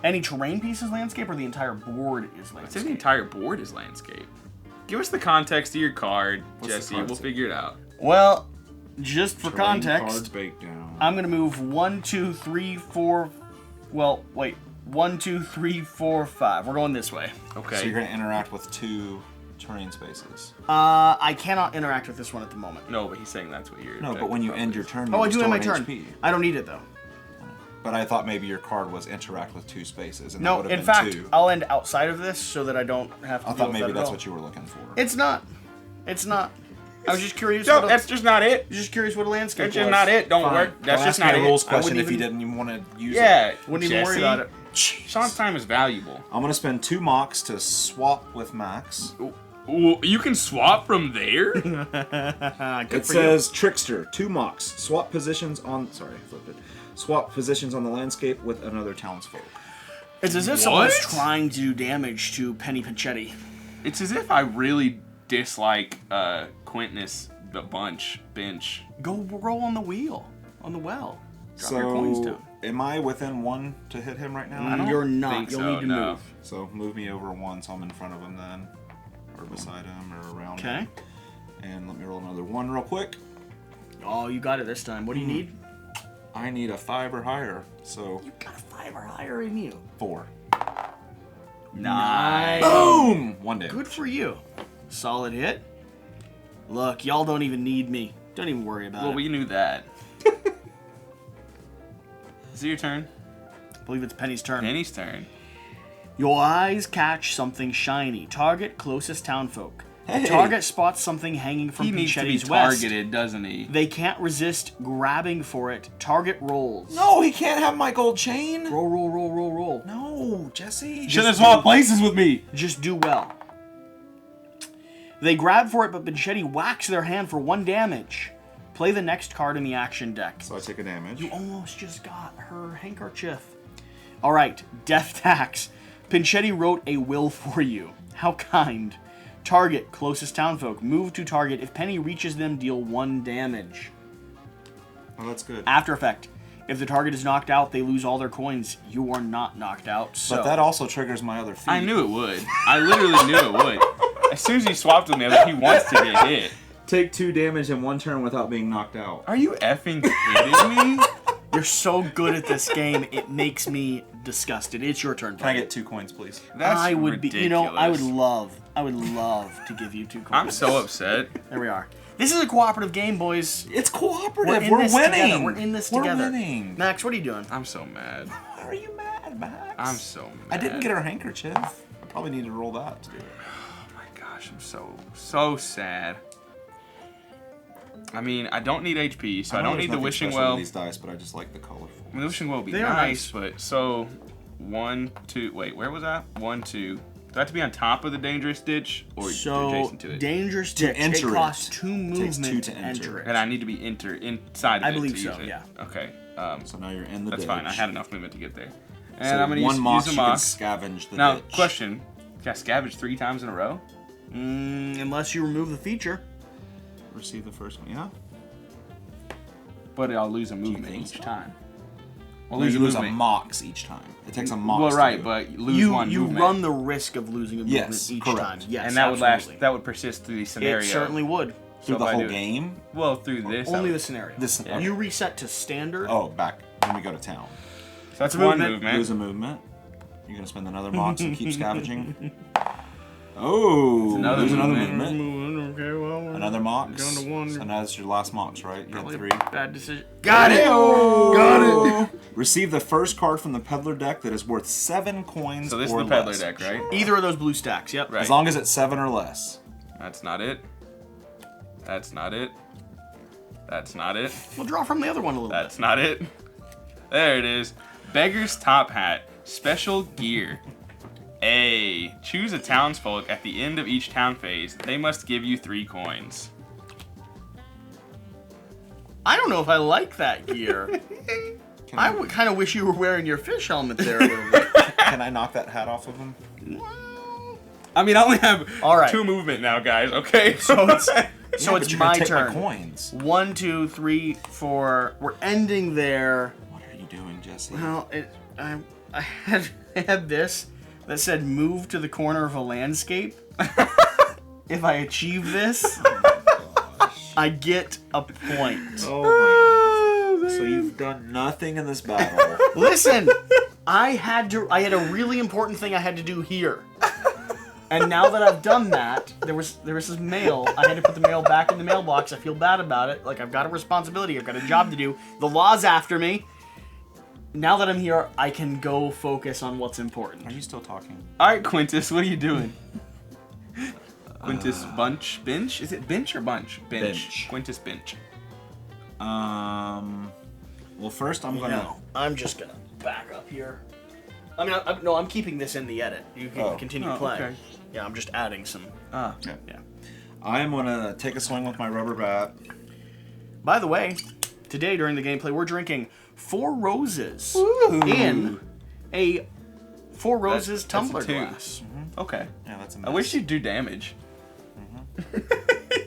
Any terrain piece is landscape, or the entire board is I'd say the landscape? entire board is landscape. Give us the context of your card, What's the Jesse. card We'll say? figure it out. Well, just for Terrain context, card breakdown. I'm gonna move 1, 2, 3, 4. Well, wait. 1, 2, 3, 4, 5. We're going this way. Okay. So you're going to interact with 2 terrain spaces. I cannot interact with this one at the moment. No, but he's saying that's what you're. No, but when you end your turn, Oh, you I do end my restore turn. HP. I don't need it though. But I thought maybe your card was interact with 2 spaces, and that No, would have in been fact, 2. I'll end outside of this so that I don't have to I deal thought with maybe that at that's all. what you were looking for. It's not. It's not. I was just curious. No, what that's just not it. just curious what a landscape That's just was. not it. Don't Fine. work. That's I'll just ask not you a it. rules I question wouldn't if you even- didn't even want to use Yeah. it. Wouldn't even worry Jesse, about it. Sean's time is valuable. I'm going to spend 2 mocks to swap with Max. Ooh, you can swap from there? Good It for says Trickster, 2 mocks. Swap positions on. Sorry, I flipped it. Swap positions on the landscape with another townsfolk. you. It's as if someone's What? trying to do damage to Penny Pinchetti. It's as if I really dislike Quintus the bench. Go roll on the wheel, on the well. Drop your coins So, down. am I within 1 to hit him right now? You're not. think You'll so, need to no. move. So move me over 1 so I'm in front of him then. Or beside him or around Okay. him. And let me roll another 1 real quick. Oh, you got it this time. What do you need? I need a 5 or higher. So You got a 5 or higher in you. 4. Nice. Boom! 1 damage. Good for you. Solid hit. Look, y'all don't even need me. Don't even worry about Well, it. we knew that. Is it your turn? I believe it's Penny's turn. Penny's turn. Your eyes catch something shiny. Target closest townfolk. Hey. Target spots something hanging from He needs to be Pinchetti's west. targeted, doesn't he? They can't resist grabbing for it. Target rolls. No, he can't have my gold chain. Roll, roll, roll, roll, roll. No, Jesse. Should have swapped places with me. Just do well. They grab for it, but Pinchetti whacks their hand for 1 damage. Play the next card in the action deck. So I take a damage. You almost just got her handkerchief. Alright, Death Tax. Pinchetti wrote a will for you. How kind. Target, closest townfolk. Move to target. If Penny reaches them, deal 1 damage. Oh, that's good. After effect. If the target is knocked out, they lose all their coins. You are not knocked out, so... But that also triggers my other feat. I knew it would. I literally knew it would. As soon as he swapped with me, I was like, he wants to get hit. Take 2 damage in 1 turn without being knocked out. Are you effing kidding me? You're so good at this game, it makes me disgusted. It's your turn. Can I get 2 coins, please? That's I would ridiculous. be, you know, I would love to give you 2 coins. I'm so upset. There we are. This is a cooperative game, boys. It's cooperative. We're We're in this winning. together. We're in this together. We're winning. Max, what are you doing? I'm so mad. Why are you mad, Max? I'm so mad. I didn't get her handkerchief. I probably need to roll that to do it. Oh my gosh, I'm so sad. I mean, I don't need HP, so I know don't there's need the nothing wishing special to well. these dice, but I just like the colorful. I mean, the wishing well would be They are nice, but so 1, 2. Wait, where was that? 1, 2. Do I have to be on top of the dangerous ditch or So, adjacent to it? dangerous ditch. enter It it. costs 2 Takes movement 2 to to enter. enter it. And I need to be inside of I it believe to so, use it. yeah. Okay. So now you're in the That's ditch. fine. I had enough movement to get there. And So I'm gonna 1 use mox, a you can mox. scavenge the Now, ditch. question: can I scavenge 3 times in a row? Unless you remove the feature. receive the first one. Yeah. But I'll lose a movement think each so? time. Well, you lose a mox each time. It takes a mox. Well, to right, do it. but you lose You one movement. run the risk of losing a movement Yes, each correct. time. Yes, and that would absolutely. last. That would persist through the scenario. It certainly would. through So the if I whole do it- game. Well, through this. Only I the would- scenario. This. Yeah. You reset to standard. Oh, back when we go to town. So that's a one movement. movement. Lose a movement. You're gonna spend another mox and keep scavenging. Oh, another lose another movement. movement. Okay, well, Another mox. Down to one. So now that's your last mox, right? You had probably 3. bad decision. Got it. Got it. Receive the first card from the peddler deck that is worth 7 coins So this is or the peddler less. deck, right? Either of those blue stacks. Yep. Right. As long as it's 7 or less. That's not it. That's not it. That's not it. We'll draw from the other one a little That's not it. There it is. Beggar's Top Hat. Special gear. A. Choose a townsfolk at the end of each town phase. They must give you 3 coins. I don't know if I like that gear. I would kind of wish you were wearing your fish helmet there a little bit. Can I knock that hat off of him? I mean, I only have All right. 2 movement now, guys, okay? So it's Yeah, so but it's you're gonna my take turn. coins. 1, 2, 3, 4. We're ending there. What are you doing, Jesse? Well, I had this that said move to the corner of a landscape. If I achieve this, I get a point. Oh my. So you've done nothing in this battle. Listen, I had a really important thing I had to do here. And now that I've done that, there was this mail. I had to put the mail back in the mailbox. I feel bad about it. Like, I've got a responsibility. I've got a job to do. The law's after me. Now that I'm here, I can go focus on what's important. Are you still talking? All right, Quintus, what are you doing? Quintus Bunch? Bench? Is it bench or bunch? Bench. Quintus Bench. Well, first I'm gonna. No, I'm just gonna back up here. I mean, I'm keeping this in the edit. You can continue playing. Okay. Yeah, I'm just adding some. Okay. Yeah. I'm gonna take a swing with my rubber bat. By the way, today during the gameplay, we're drinking 4 Roses Ooh. in a 4 Roses That's tumbler a 2. glass. Okay. Yeah, that's a I mess. wish you'd do damage.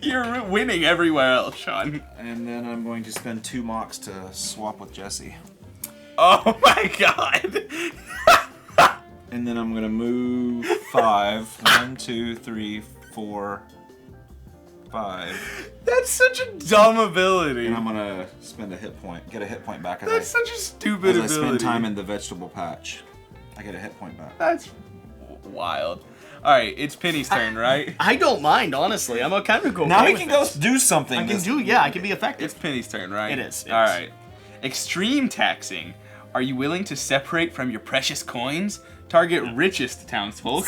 You're winning everywhere else, Sean. And then I'm going to spend 2 mocks to swap with Jesse. Oh my god. And then I'm gonna move 5. 1, 2, 3, 4, 5. That's such a dumb ability. And I'm gonna spend a hit point. Get a hit point back That's such a stupid as I ability. spend time in the vegetable patch. I get a hit point back. That's wild. Alright, it's Penny's turn, right? I don't mind, honestly. I'm kind of go. Now okay we can with go this. do something. I can do. Yeah, I can be effective. It's Penny's turn, right? It is, it is. Alright. Extreme taxing. Are you willing to separate from your precious coins? Target richest townsfolk.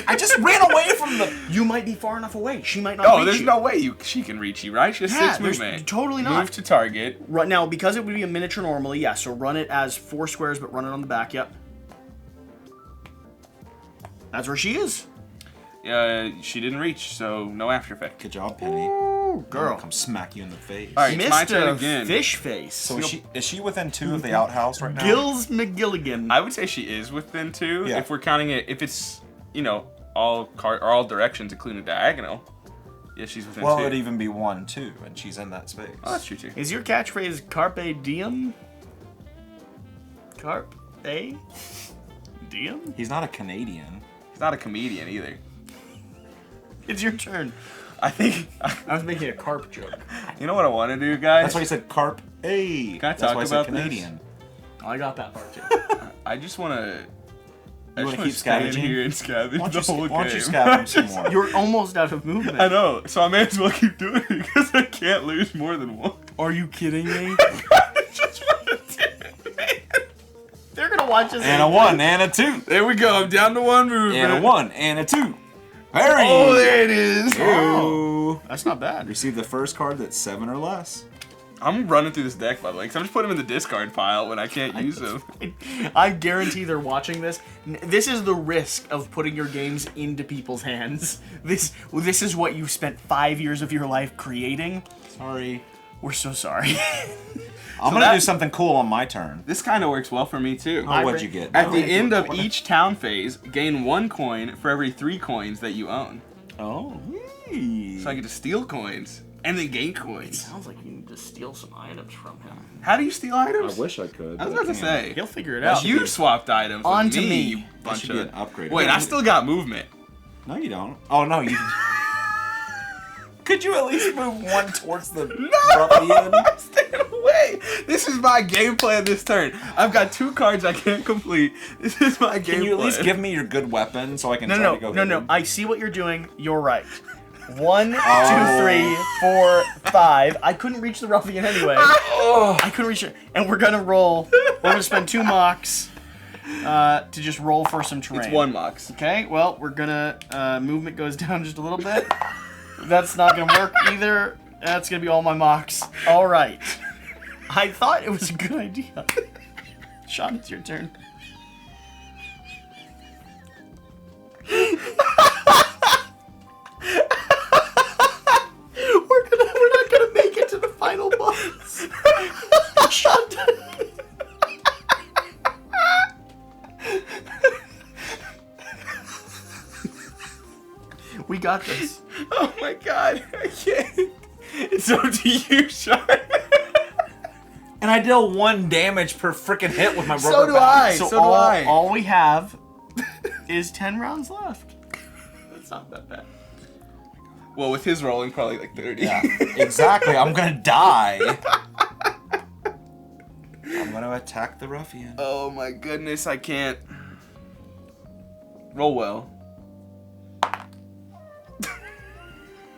I just ran away from the. You might be far enough away. She might not. Oh, reach there's you. no way she can reach you, right? She has Yeah, 6 there's movement. totally not. Move to target. Right now, because it would be a miniature normally, yeah. So run it as 4 squares, but run it on the back. Yep. That's where she is. She didn't reach, so no after effect. Good job, Penny. Ooh, I'm girl. gonna come smack you in the face. All right, it's my Mr. turn again. Fish face. So is she within 2 of the outhouse right now? Gills McGilligan. I would say she is within 2. Yeah. If we're counting it, if it's, all directions, including diagonal. Yeah, she's within 2. Well, it'd even be 1, 2, and she's in that space. Oh, that's true too. Is your catchphrase Carpe Diem? Carpe Diem? He's not a Canadian. He's not a comedian either. It's your turn. I think, I was making a carp joke. you know what I want to do, guys? That's why he said carp. Hey. Can I That's talk why I said about this? Canadian. I got that part too. I just want to. You wanna keep stand scavenging? here and scavenge Why the whole game. don't you scavenge some more? You're almost out of movement. I know, so I may as well keep doing it because I can't lose more than 1. Are you kidding me? I just want to do it, man. They're gonna watch us. And a 1, and a 2. There we go. I'm down to 1 movement. And a 1, and a 2. Harry! Oh, there it is. Oh. That's not bad. Receive the first card that's 7 or less. I'm running through this deck, by the way, because I'm just putting them in the discard pile when I can't use them. I guarantee they're watching this. This is the risk of putting your games into people's hands. This is what you spent 5 years of your life creating. Sorry. We're so sorry. I'm gonna do something cool on my turn. This kind of works well for me, too. Oh, what'd you get? At the end of each town phase, gain 1 coin for every 3 coins that you own. Oh. So I get to steal coins And then gain coins. Sounds like you need to steal some items from him. How do you steal items? I wish I could. I was but about to can't. say. He'll figure it Well, out. you swapped items On with to me. you That bunch should be of... an upgrade. Wait, I still got movement. No, you don't. Oh, no, you... Could you at least move one towards the ruffian? I'm staying away. This is my game plan this turn. I've got 2 cards I can't complete. This is my game plan. Can you at least give me your good weapon so I can try to go No. I see what you're doing. You're right. 1, 2, 3, 4, 5. I couldn't reach the ruffian anyway. I couldn't reach it. And we're gonna roll. We're gonna spend 2 mocks to just roll for some terrain. It's 1 mox. Okay, well, we're gonna... movement goes down just a little bit. That's not gonna work either. That's gonna be all my mocks. All right. I thought it was a good idea. Sean, it's your turn. We're not gonna make it to the final boss. Sean. We got this. Oh my god, I can't. It's up to you, Sean. And I deal 1 damage per freaking hit with my rubber So do band. I. So So do I. all we have is 10 rounds left. That's not that bad. Well, with his rolling, probably like 30. Yeah, exactly. I'm gonna die. I'm gonna attack the ruffian. Oh my goodness, I can't. Roll well.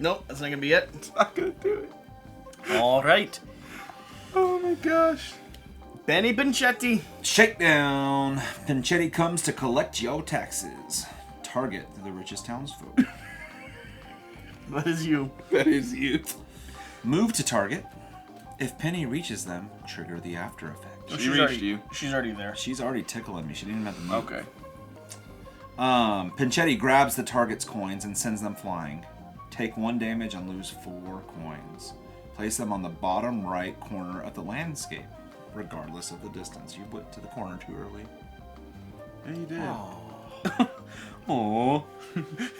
Nope, that's not gonna be it. It's not gonna do it. All right. Oh my gosh. Benny Pinchetti. Shakedown. Pinchetti comes to collect your taxes. Target the richest townsfolk. That is you. That is you. Move to target. If Penny reaches them, trigger the after effect. She reached you. She's already there. She's already tickling me. She didn't even have to move. Okay. Pinchetti grabs the target's coins and sends them flying. Take 1 damage and lose 4 coins. Place them on the bottom right corner of the landscape, regardless of the distance. You went to the corner too early. Yeah, you did. Aww.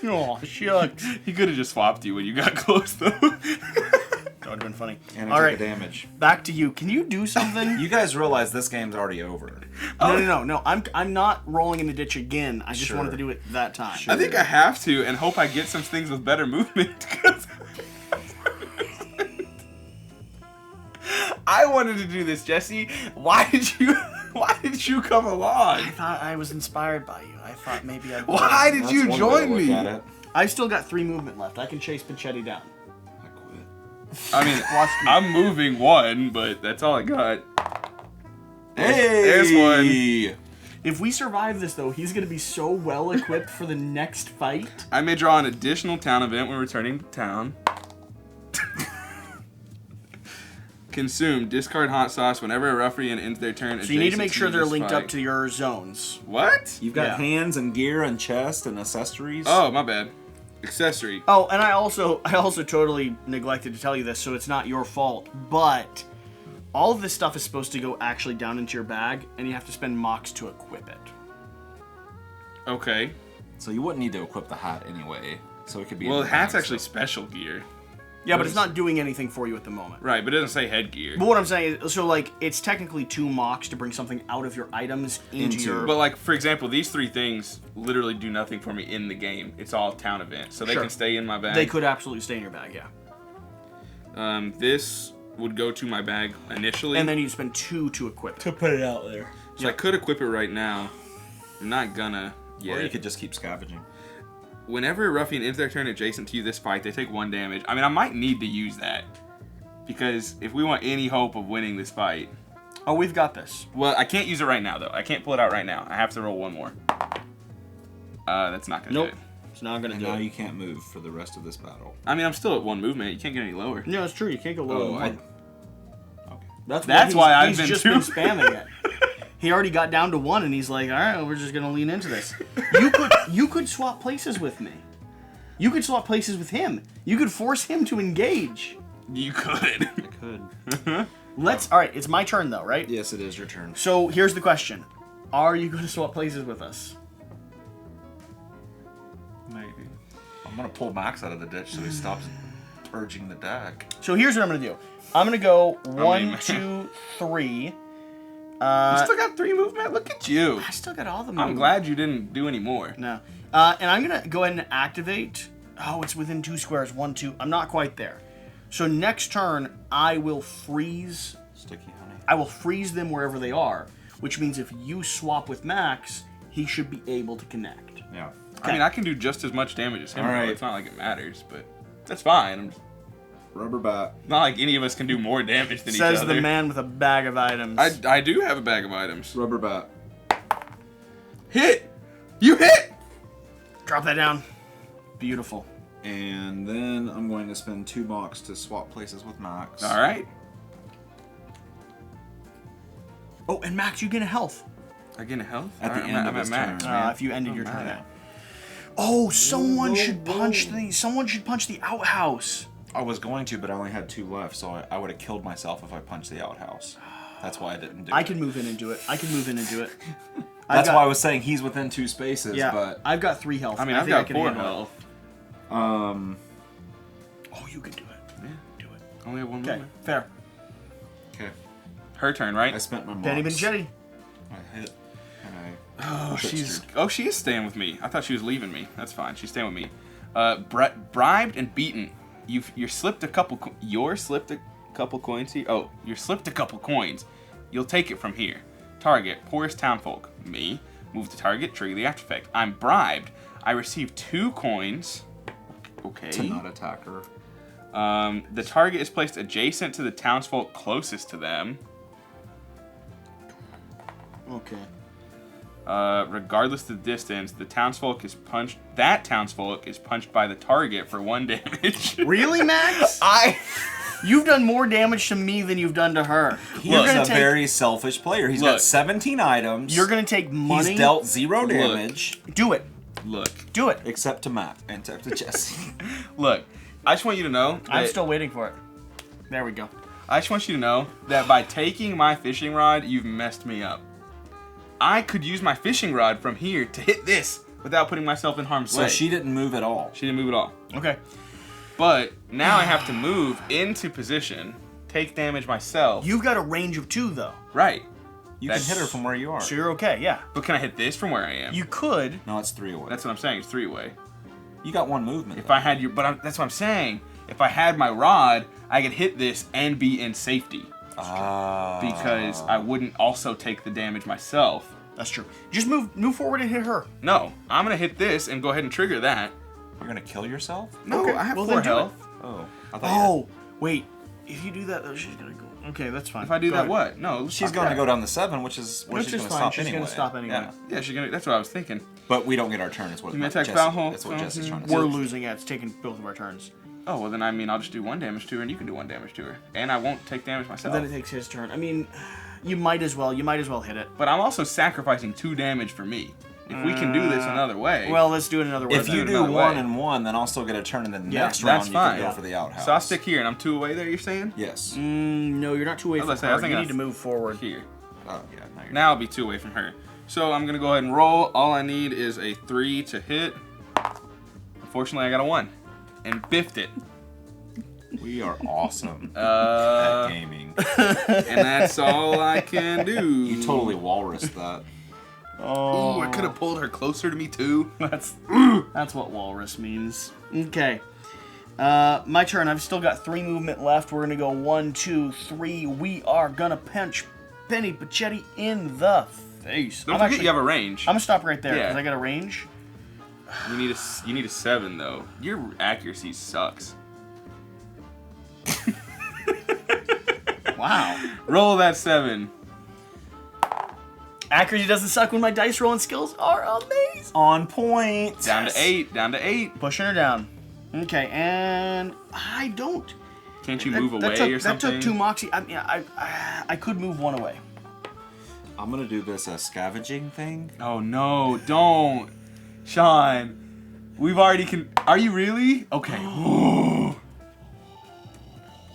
Oh, shucks. He could have just swapped you when you got close, though. That would have been funny. And All I right, took the damage. back to you. Can you do something? You guys realize this game's already over. No. I'm not rolling in the ditch again. I just Sure. wanted to do it that time. Sure. I think I have to, and hope I get some things with better movement. 'Cause I wanted to do this, Jesse. Why did you come along? I thought I was inspired by you. I thought maybe I'd... Why did That's you one way to join look me? at it. I've still got 3 movement left. I can chase Pinchetti down. I quit. I mean, Watch me. I'm moving 1, but that's all I got. Hey! There's one. If we survive this, though, he's going to be so well equipped for the next fight. I may draw an additional town event when returning to town. Consume. Discard hot sauce whenever a ruffian ends their turn. So you need to make sure they're this linked fight. up to your zones. What? You've got Yeah. hands and gear and chest and accessories. Oh, my bad. Accessory. Oh, and I also totally neglected to tell you this, so it's not your fault, but all of this stuff is supposed to go actually down into your bag, and you have to spend mocks to equip it. Okay. So you wouldn't need to equip the hat anyway. So it could be. Well, in the hat's bag, actually so- special gear. Yeah, but it's not doing anything for you at the moment. Right, but it doesn't say headgear. But what I'm saying is, so like, it's technically 2 mocks to bring something out of your items into your... But like, for example, these 3 things literally do nothing for me in the game. It's all town events, so they Sure. can stay in my bag. They could absolutely stay in your bag, yeah. This would go to my bag initially. And then you spend 2 to equip it. To put it out there. So I could equip it right now. I'm not gonna yet. Or you could just keep scavenging. Whenever a ruffian ends their turn adjacent to you this fight, they take 1 damage. I mean, I might need to use that. Because if we want any hope of winning this fight... Oh, we've got this. Well, I can't use it right now, though. I can't pull it out right now. I have to roll 1 more. That's not gonna Nope. do it. It's not going to And do now it. you can't move for the rest of this battle. I mean, I'm still at 1 movement. You can't get any lower. No, it's true. You can't go lower than 1. Okay. That's why I've he's been just 2. been spamming it. He already got down to 1, and he's like, all right, well, we're just going to lean into this. You could swap places with me. You could swap places with him. You could force him to engage. You could. I could. All right, it's my turn, though, right? Yes, it is your turn. So here's the question. Are you going to swap places with us? Maybe. I'm gonna pull Max out of the ditch so he stops Purging the deck. So here's what I'm gonna do. I'm gonna go one, mean- 2, 3. You still got 3 movement? Look at you. I still got all the moves. I'm glad you didn't do any more. No. And I'm gonna go ahead and activate. Oh, it's within 2 squares. 1, 2. I'm not quite there. So next turn, I will freeze. Sticky honey. I will freeze them wherever they are, which means if you swap with Max, he should be able to connect. Yeah. I mean, I can do just as much damage as him. All though. right. It's not like it matters, but that's fine. Rubber bat. Not like any of us can do more damage than each Says other. the man with a bag of items. I do have a bag of items. Rubber bat. Hit! You hit! Drop that down. Beautiful. And then I'm going to spend 2 bucks to swap places with Max. All right. Oh, and Max, you get a health. I get a health? At the All right, end I'm of at his max. turn. If you ended your turn man. now. Oh, someone should punch the. Someone should punch the outhouse. I was going to, but I only had 2 left, so I would have killed myself if I punched the outhouse. That's why I didn't do it. I can move in and do it. That's why I was saying he's within 2 spaces, Yeah, but... I've got 3 health. I mean, I I've think I got can 4 handle it. health. Oh, you can do it. Yeah. Do it. Only have 1 Okay, movement. fair. Okay. Her turn, right? I spent my Penny mox. Benchetti. I hit, and I... Oh, trickster. she is staying with me. I thought she was leaving me. That's fine. She's staying with me. Bribed and beaten. You're slipped a couple. You're slipped a couple coins here. Oh, you're slipped a couple coins. You'll take it from here. Target: poorest townfolk. Me. Move the target. Trigger the after effect. I'm bribed. I receive 2 coins. Okay. To not attack her. The target is placed adjacent to the townsfolk closest to them. Okay. Regardless of the distance, the townsfolk is punched. That townsfolk is punched by the target for 1 damage. Really, Max? You've done more damage to me than you've done to her. He's a very selfish player. He's got 17 items. You're gonna take money. He's dealt 0 damage. Do it. Look. Do it. Except to Matt and to Jesse. Look. I just want you to know. I'm still waiting for it. There we go. I just want you to know that by taking my fishing rod, you've messed me up. I could use my fishing rod from here to hit this without putting myself in harm's way. So she didn't move at all. She didn't move at all. Okay. But now I have to move into position, take damage myself. You've got a range of 2, though. Right. You can hit her from where you are. So you're okay, yeah. But can I hit this from where I am? You could. No, it's 3 away. That's what I'm saying. It's 3-way. You got 1 movement. If I had your, that's what I'm saying. If I had my rod, I could hit this and be in safety because I wouldn't also take the damage myself. That's true. Just move forward and hit her. No, I'm gonna hit this and go ahead and trigger that. You're gonna kill yourself? No, Okay, I have well, 4 then do health. Oh. I thought Wait. If you do that, though, she's gonna go. Okay, that's fine. If I do Go that, ahead. what? No, she's gonna go down the 7, which is where Which she's is gonna fine. stop She's anyway. gonna stop anyway. Yeah. Yeah, she's gonna. That's what I was thinking. But we don't get our turn. It's what You may attack Jesse, foul hole. that's what Jesse's trying to We're say. losing. Yeah, it's taking both of our turns. Oh well, then I mean I'll just do 1 damage to her, and you can do 1 damage to her, and I won't take damage myself. Then it takes his turn. I mean, you might as well. You might as well hit it. But I'm also sacrificing 2 damage for me. If we can do this another way. Well, let's do it another way. If you do another 1 way. and 1, then I'll still get a turn, and then Yeah, next round that's you fine. can go for the outhouse. So I'll stick here, and I'm 2 away there. You're saying? Yes. No, you're not 2 away I from was gonna say, I was her. You thinking need to move forward. Here. Oh yeah. Now you're Now I'll be 2 away from her. So I'm gonna go ahead and roll. All I need is a 3 to hit. Unfortunately, I got a 1 and biffed it. We are awesome at gaming. And that's all I can do. You totally walrused that. Ooh, I could have pulled her closer to me too. That's what walrus means. Okay. My turn. I've still got 3 movement left. We're gonna go 1, 2, 3. We are gonna punch Penny Pachetti in the face. Don't forget you have a range. I'm gonna stop right there because Yeah. I got a range. You need a 7 though. Your accuracy sucks. Wow. Roll that 7. Accuracy doesn't suck when my dice rolling skills are amazing. On point. Down to 8. Down to 8. Pushing her down. Okay, and I don't. Can't you move away took, or something? That took 2 moxie. I mean, I could move 1 away. I'm gonna do this scavenging thing. Oh no! Don't, Sean. We've already Are you really? Okay.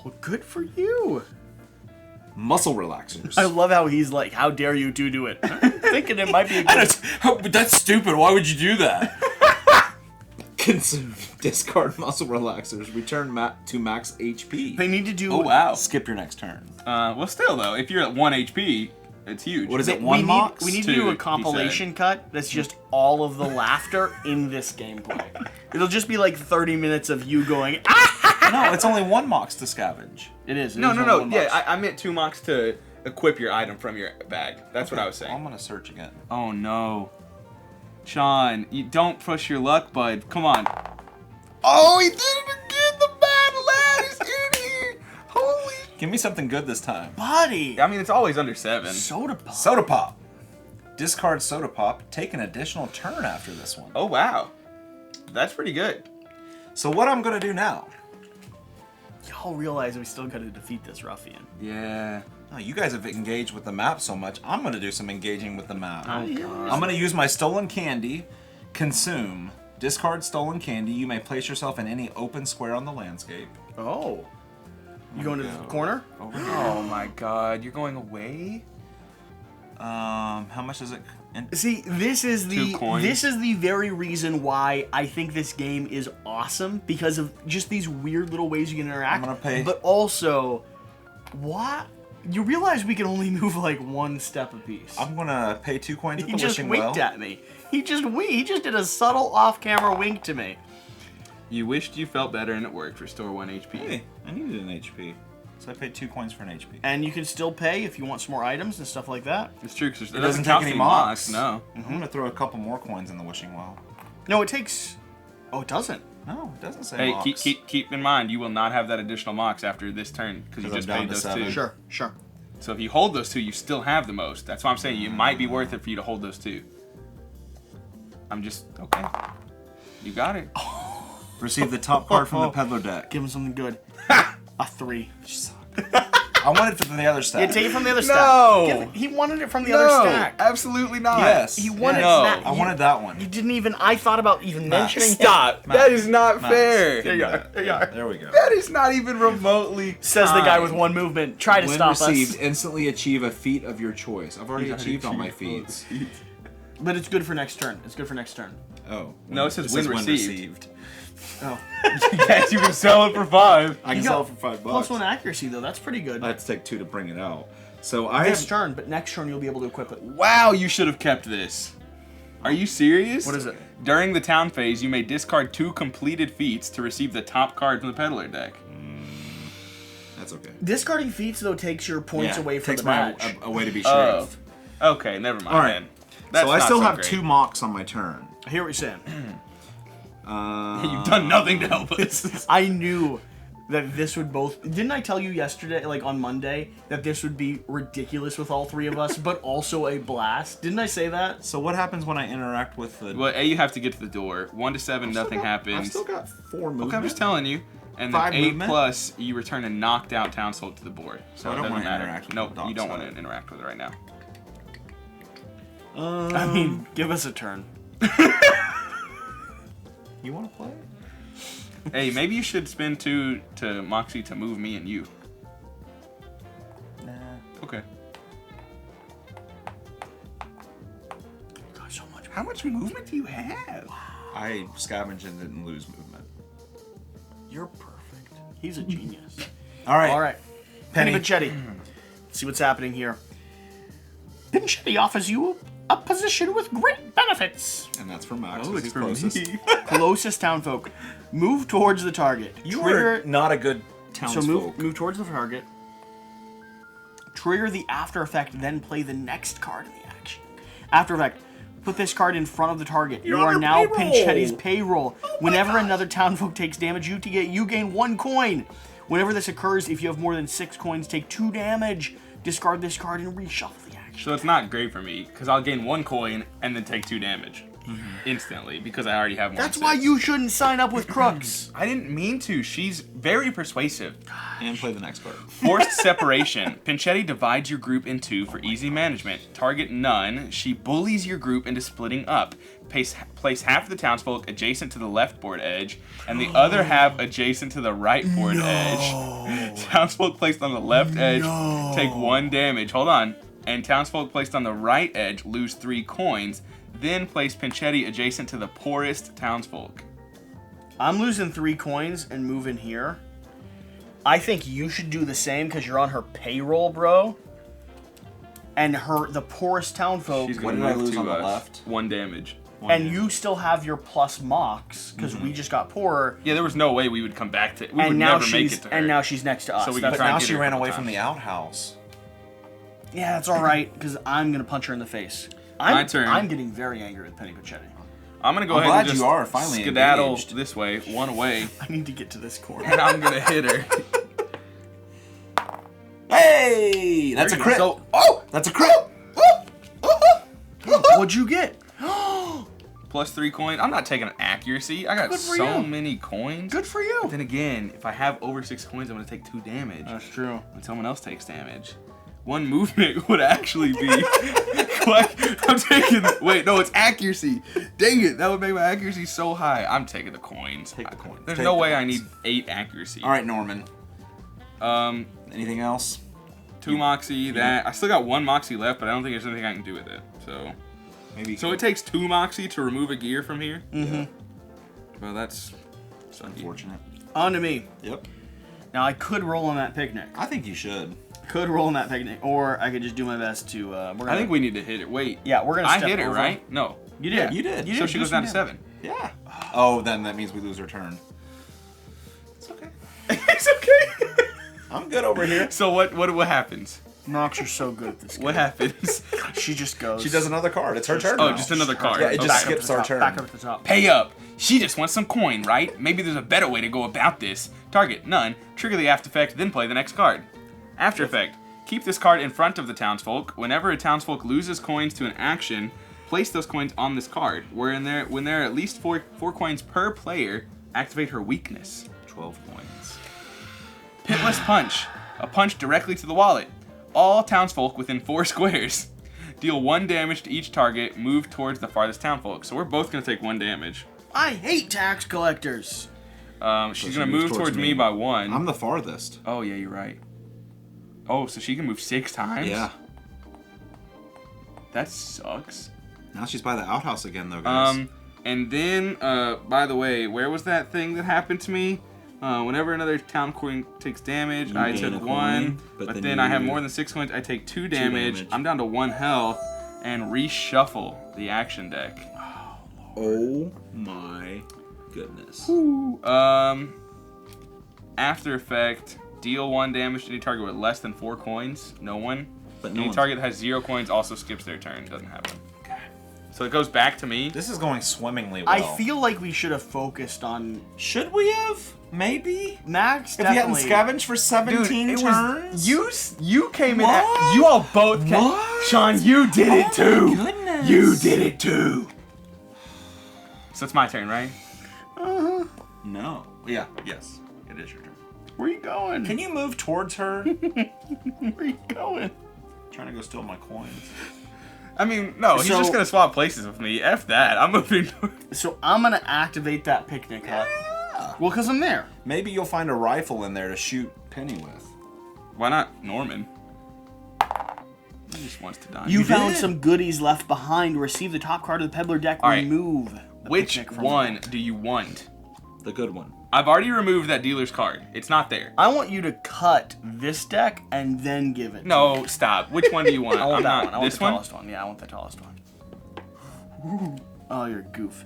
Well, good for you. Muscle relaxers. I love how he's like, how dare you two do it? I'm thinking it might be a good... That's stupid. Why would you do that? Consume. Discard muscle relaxers. Return to max HP. They need to do. Oh wow. Skip your next turn. Well, still though, if you're at 1 HP, it's huge. What is it? We One need, mox? we need to Two, do a he compilation cut that's just all of the laughter in this gameplay. It'll just be like 30 minutes of you going, ah! No, it's only 1 mox to scavenge. It is. No. only one Yeah, box. I meant 2 mox to equip your item from your bag. That's what I was saying. I'm gonna search again. Oh no. Sean, you don't push your luck, bud. Come on. Oh, he did it again! The bad lad is in here! Holy... Give me something good this time. Buddy! I mean, it's always under 7. Soda pop. Soda pop. Discard soda pop. Take an additional turn after this one. Oh, wow. That's pretty good. So what I'm gonna do now? Y'all realize we still gotta defeat this ruffian. Yeah. Oh, you guys have engaged with the map so much. I'm gonna do some engaging with the map. Oh, God. I'm gonna use my stolen candy. Consume. Discard stolen candy. You may place yourself in any open square on the landscape. Oh. You going to the corner? Over here. Oh, my God. You're going away? How much is it? See, this is 2 coins. the very reason why I think this game is awesome, because of just these weird little ways you can interact. I'm gonna pay- But also, what? You realize we can only move like 1 step apiece. I'm gonna pay 2 coins at He the just wishing winked well. at me. He just did a subtle off-camera wink to me. You wished you felt better and it worked. Restore 1 HP. Hey, I needed an HP. So I paid 2 coins for an HP. And you can still pay if you want some more items and stuff like that. It's true, because it doesn't count take any for mox. No. I'm gonna throw a couple more coins in the wishing well. No, it takes... Oh, it doesn't. No, it doesn't say Hey, mox. keep in mind, you will not have that additional mox after this turn, because you 'Cause just I'm down paid to those 7. 2. Sure. So if you hold those 2, you still have the most. That's why I'm saying it might be worth it for you to hold those 2. I'm just... Okay. You got it. Receive the top card from the peddler deck. Give him something good. A 3. I wanted it from the other stack. Yeah, take it from the other No! stack. He wanted it from the other stack. absolutely not. Yes. He wanted No. that. I wanted that one. You didn't even... I thought about even Max. mentioning... Stop. Max. That is not Max. fair. There you are. There you are. There we go. That is not even remotely Says the guy kind. with 1 movement. Try to When stop received, us. instantly achieve a feat of your choice. I've already achieved all my feats. But it's good for next turn. It's good for next turn. Oh. No, it says when received. Oh. Yes, you can sell it for 5. I can You sell got it for $5. +1 accuracy, though. That's pretty good. I have to take 2 to bring it out. So I This have... turn, but next turn you'll be able to equip it. Wow, you should have kept this. Are you serious? What is it? During the town phase, you may discard 2 completed feats to receive the top card from the peddler deck. That's okay. Discarding feats, though, takes your points away from takes the my match. a way to be Oh. sheriff. Okay, never mind. All right. Then. That's So I not still have great. 2 mocks on my turn. I hear what you're saying. You've done nothing to help us. I knew that this would both... Didn't I tell you yesterday, like on Monday, that this would be ridiculous with all 3 of us, but also a blast? Didn't I say that? So what happens when I interact with the... Well, A, you have to get to the door. 1 to 7, nothing I've happens. still got 4 movement. Okay, I'm just telling you. And then 5 8 movement? plus, you return a knocked out Townsfolk to the board. So I it don't doesn't wanna matter. interact with Nope, the you don't dock want to side. interact with it right now. I mean, give us a turn. You want to play? Hey, maybe you should spend 2 to Moxie to move me and you. Nah. Okay. God, so much. How much movement do you have? I scavenged and didn't lose movement. You're perfect. He's a genius. All right. All right. Penny Pinchetti. Let's see what's happening here. Pinchetti offers you a position with great benefits. And that's for Max. Oh, 'cause it's he's for closest. me. Closest townfolk. Move towards the target. You Trigger. are not a good So townsfolk. move towards the target. Trigger the after effect, then play the next card in the action. After effect. Put this card in front of the target. You're you on are your now payroll. Pinchetti's payroll. Whenever another townfolk takes damage, you gain 1 coin. Whenever this occurs, if you have more than 6 coins, take 2 damage. Discard this card and reshuffle the action. So it's not great for me, because I'll gain 1 coin and then take 2 damage. Instantly, because I already have more. That's than why 6. you shouldn't sign up with crooks. I didn't mean to. She's very persuasive. And play the next card. Forced separation. Pinchetti divides your group in 2 for easy management. Target none. She bullies your group into splitting up. Place half the townsfolk adjacent to the left board edge, and the other half adjacent to the right board edge. Townsfolk placed on the left edge take 1 damage. Hold on. And townsfolk placed on the right edge lose 3 coins. Then place Pinchetti adjacent to the poorest townsfolk. I'm losing 3 coins and moving here. I think you should do the same because you're on her payroll, bro. And the poorest townfolk. She's What gonna did I move lose to on the us. left? 1 damage. And you still have your plus mocks because we just got poorer. Yeah, there was no way we would come back to. We would And now never make she's it to her. and now she's next to us. So we That's- can try Now and get she her a ran couple away from times. the outhouse. yeah, that's all right because I'm gonna punch her in the face. My turn. I'm getting very angry with Penny Pachetti. I'm gonna go I'm ahead glad and just you are finally skedaddle engaged. this way, 1 away, I need to get to this corner. and I'm gonna hit her. Hey! That's a crit! So, That's a crit! What'd you get? plus 3 coins. I'm not taking an accuracy. I got Good for so you. many coins. Good for you. But then again, if I have over 6 coins, I'm gonna take 2 damage. That's true. When someone else takes damage. 1 movement would actually be like I'm taking. Wait, no, it's accuracy. Dang it, that would make my accuracy so high. I'm taking the coins. Take the coins. There's Take no the way I coins. need 8 accuracy. All right, Norman. Anything else? 2 moxie. That I still got 1 moxie left, but I don't think there's anything I can do with it. So. Maybe. So it takes 2 moxie to remove a gear from here? Mm-hmm. Well, that's sucky. Unfortunate. On to me. Yep. Now I could roll on that picnic. I think you should. Could roll on that picnic, or I could just do my best to. I think we need to hit it. Wait. Yeah, we're gonna. I step hit her, over. right? No. You did. Yeah, you did. You So did. she Do goes down to some 7. Yeah. Oh, then that means we lose her turn. It's okay. It's okay. I'm good over here. So what happens? Nox, you're so good at this game. What happens? She just goes. She does another card. It's her turn. Oh, now. just another card. Yeah, it Okay. just Back up skips to the our top, turn. Back up at the top. Pay up. She just wants some coin, right? Maybe there's a better way to go about this. Target, none. Trigger the after effect, then play the next card. After effect. Keep this card in front of the townsfolk. Whenever a townsfolk loses coins to an action, place those coins on this card. When there are at least four coins per player, activate her weakness. 12 points. Pitless Punch. A punch directly to the wallet. All townsfolk within 4 squares. Deal 1 damage to each target. Move towards the farthest townsfolk. So we're both going to take 1 damage. I hate tax collectors. She's she going to moves move towards me by 1. I'm the farthest. Oh, yeah, you're right. Oh, so she can move 6 times? Yeah. That sucks. Now she's by the outhouse again, though, guys. And then, by the way, where was that thing that happened to me? Whenever another town coin takes damage, You I gain took a 1. coin, But but then, then I have you- more than 6 coins, I take 2 damage. damage. I'm down to 1 health. And reshuffle the action deck. Oh my goodness. After effect, deal 1 damage to any target with less than 4 coins. No one. But Any target that has 0 coins also skips their turn. Doesn't happen. So it goes back to me. This is going swimmingly well. I feel like we should have focused on Should we have? Maybe? Max. If we hadn't Definitely. scavenged for 17 turns? You came in. What? You all both came. What? Sean, you did it too. goodness. You did it too. So it's my turn, right? No. Yeah, yes. It is your turn. Where you going? Can you move towards her? Where you going? Trying to go steal my coins. I mean, no. He's So- just gonna swap places with me. F that. I'm moving. So I'm gonna activate that picnic hut. Well, cause I'm there. Maybe you'll find a rifle in there to shoot Penny with. Why not Norman? He just wants to die. You found did. some goodies left behind. Receive the top card of the peddler deck. All right. Remove. the Which picnic from one the deck. do you want? The good one. I've already removed that dealer's card. It's not there. I want you to cut this deck and then give it. No, stop. Which one do you want? I want I'm that not. one. I want This the one? tallest one. Yeah, I want the tallest one. Oh, you're a goof.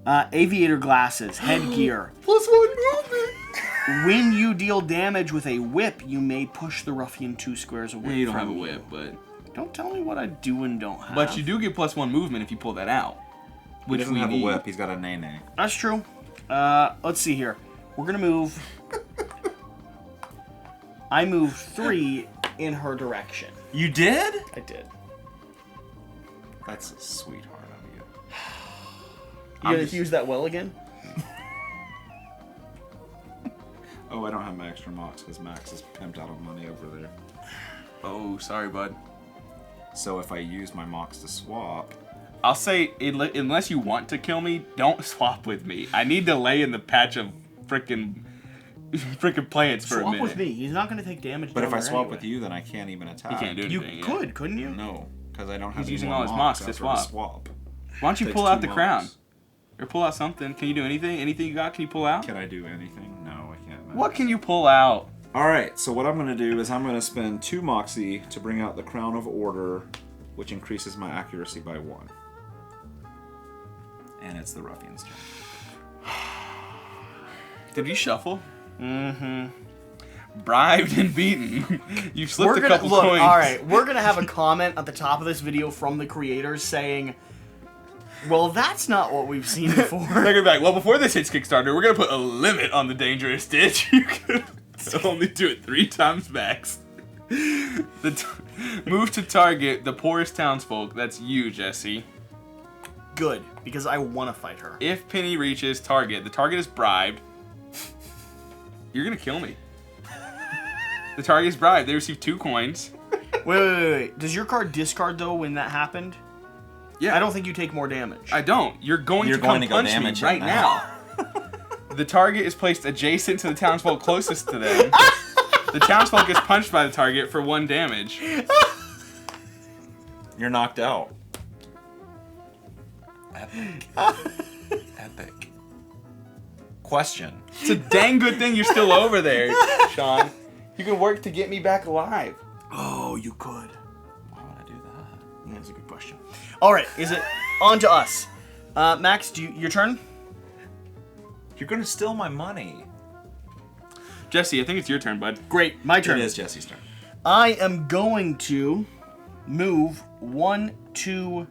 Aviator glasses, headgear. +1 movement. When you deal damage with a whip, you may push the ruffian 2 squares away. You don't from have a whip, but Don't tell me what I do and don't have. but you do get +1 movement if you pull that out. He Which doesn't we have need. a whip. He's got a nay-nay. That's true. Let's see here. We're gonna move. I moved 3 in her direction. You did? I did. That's a sweetheart of you. You gonna use that well again? Oh, I don't have my extra mocks because Max is pimped out of money over there. Oh, sorry, bud. So if I use my mocks to swap... I'll say, unless you want to kill me, don't swap with me. I need to lay in the patch of frickin' plants for a Swap minute. with me. He's not gonna take damage. But down if I there swap anyway. with you, then I can't even attack. He can't do You anything. could, couldn't you? No, because I don't have He's any using more all his mocks to after swap. the swap. Why don't you Takes pull out 2 the crown? mocks. Or pull out something. Can you do anything? Anything you got? Can you pull out? Can I do anything? No, I can't. No. What can you pull out? Alright, so what I'm going to do is I'm going to spend 2 Moxie to bring out the Crown of Order, which increases my accuracy by 1. And it's the Ruffians' turn. Did you shuffle? Mm-hmm. Bribed and beaten. You slipped a couple coins. Alright, we're going to have a comment at the top of this video from the creators saying, well, that's not what we've seen before. They're gonna be like, well, before this hits Kickstarter, we're gonna put a limit on the dangerous stitch. You can only do it 3 times max. Move to target the poorest townsfolk. That's you, Jesse. Good, because I want to fight her. If Penny reaches target, the target is bribed. You're gonna kill me. The target is bribed. They receive 2 coins. Wait. Does your card discard, though, when that happened? Yeah. I don't think you take more damage. I don't. You're going to come punch me right now. The target is placed adjacent to the townsfolk closest to them. The townsfolk is punched by the target for 1 damage. You're knocked out. Epic. Epic. Question. It's a dang good thing you're still over there, Sean. You can work to get me back alive. Oh, you could. Why would I do that? Yeah, that's a good question. All right, is it on to us? Max, your turn? You're going to steal my money. Jesse, I think it's your turn, bud. Great, my turn. It is Jesse's turn. I am going to move 1, 2...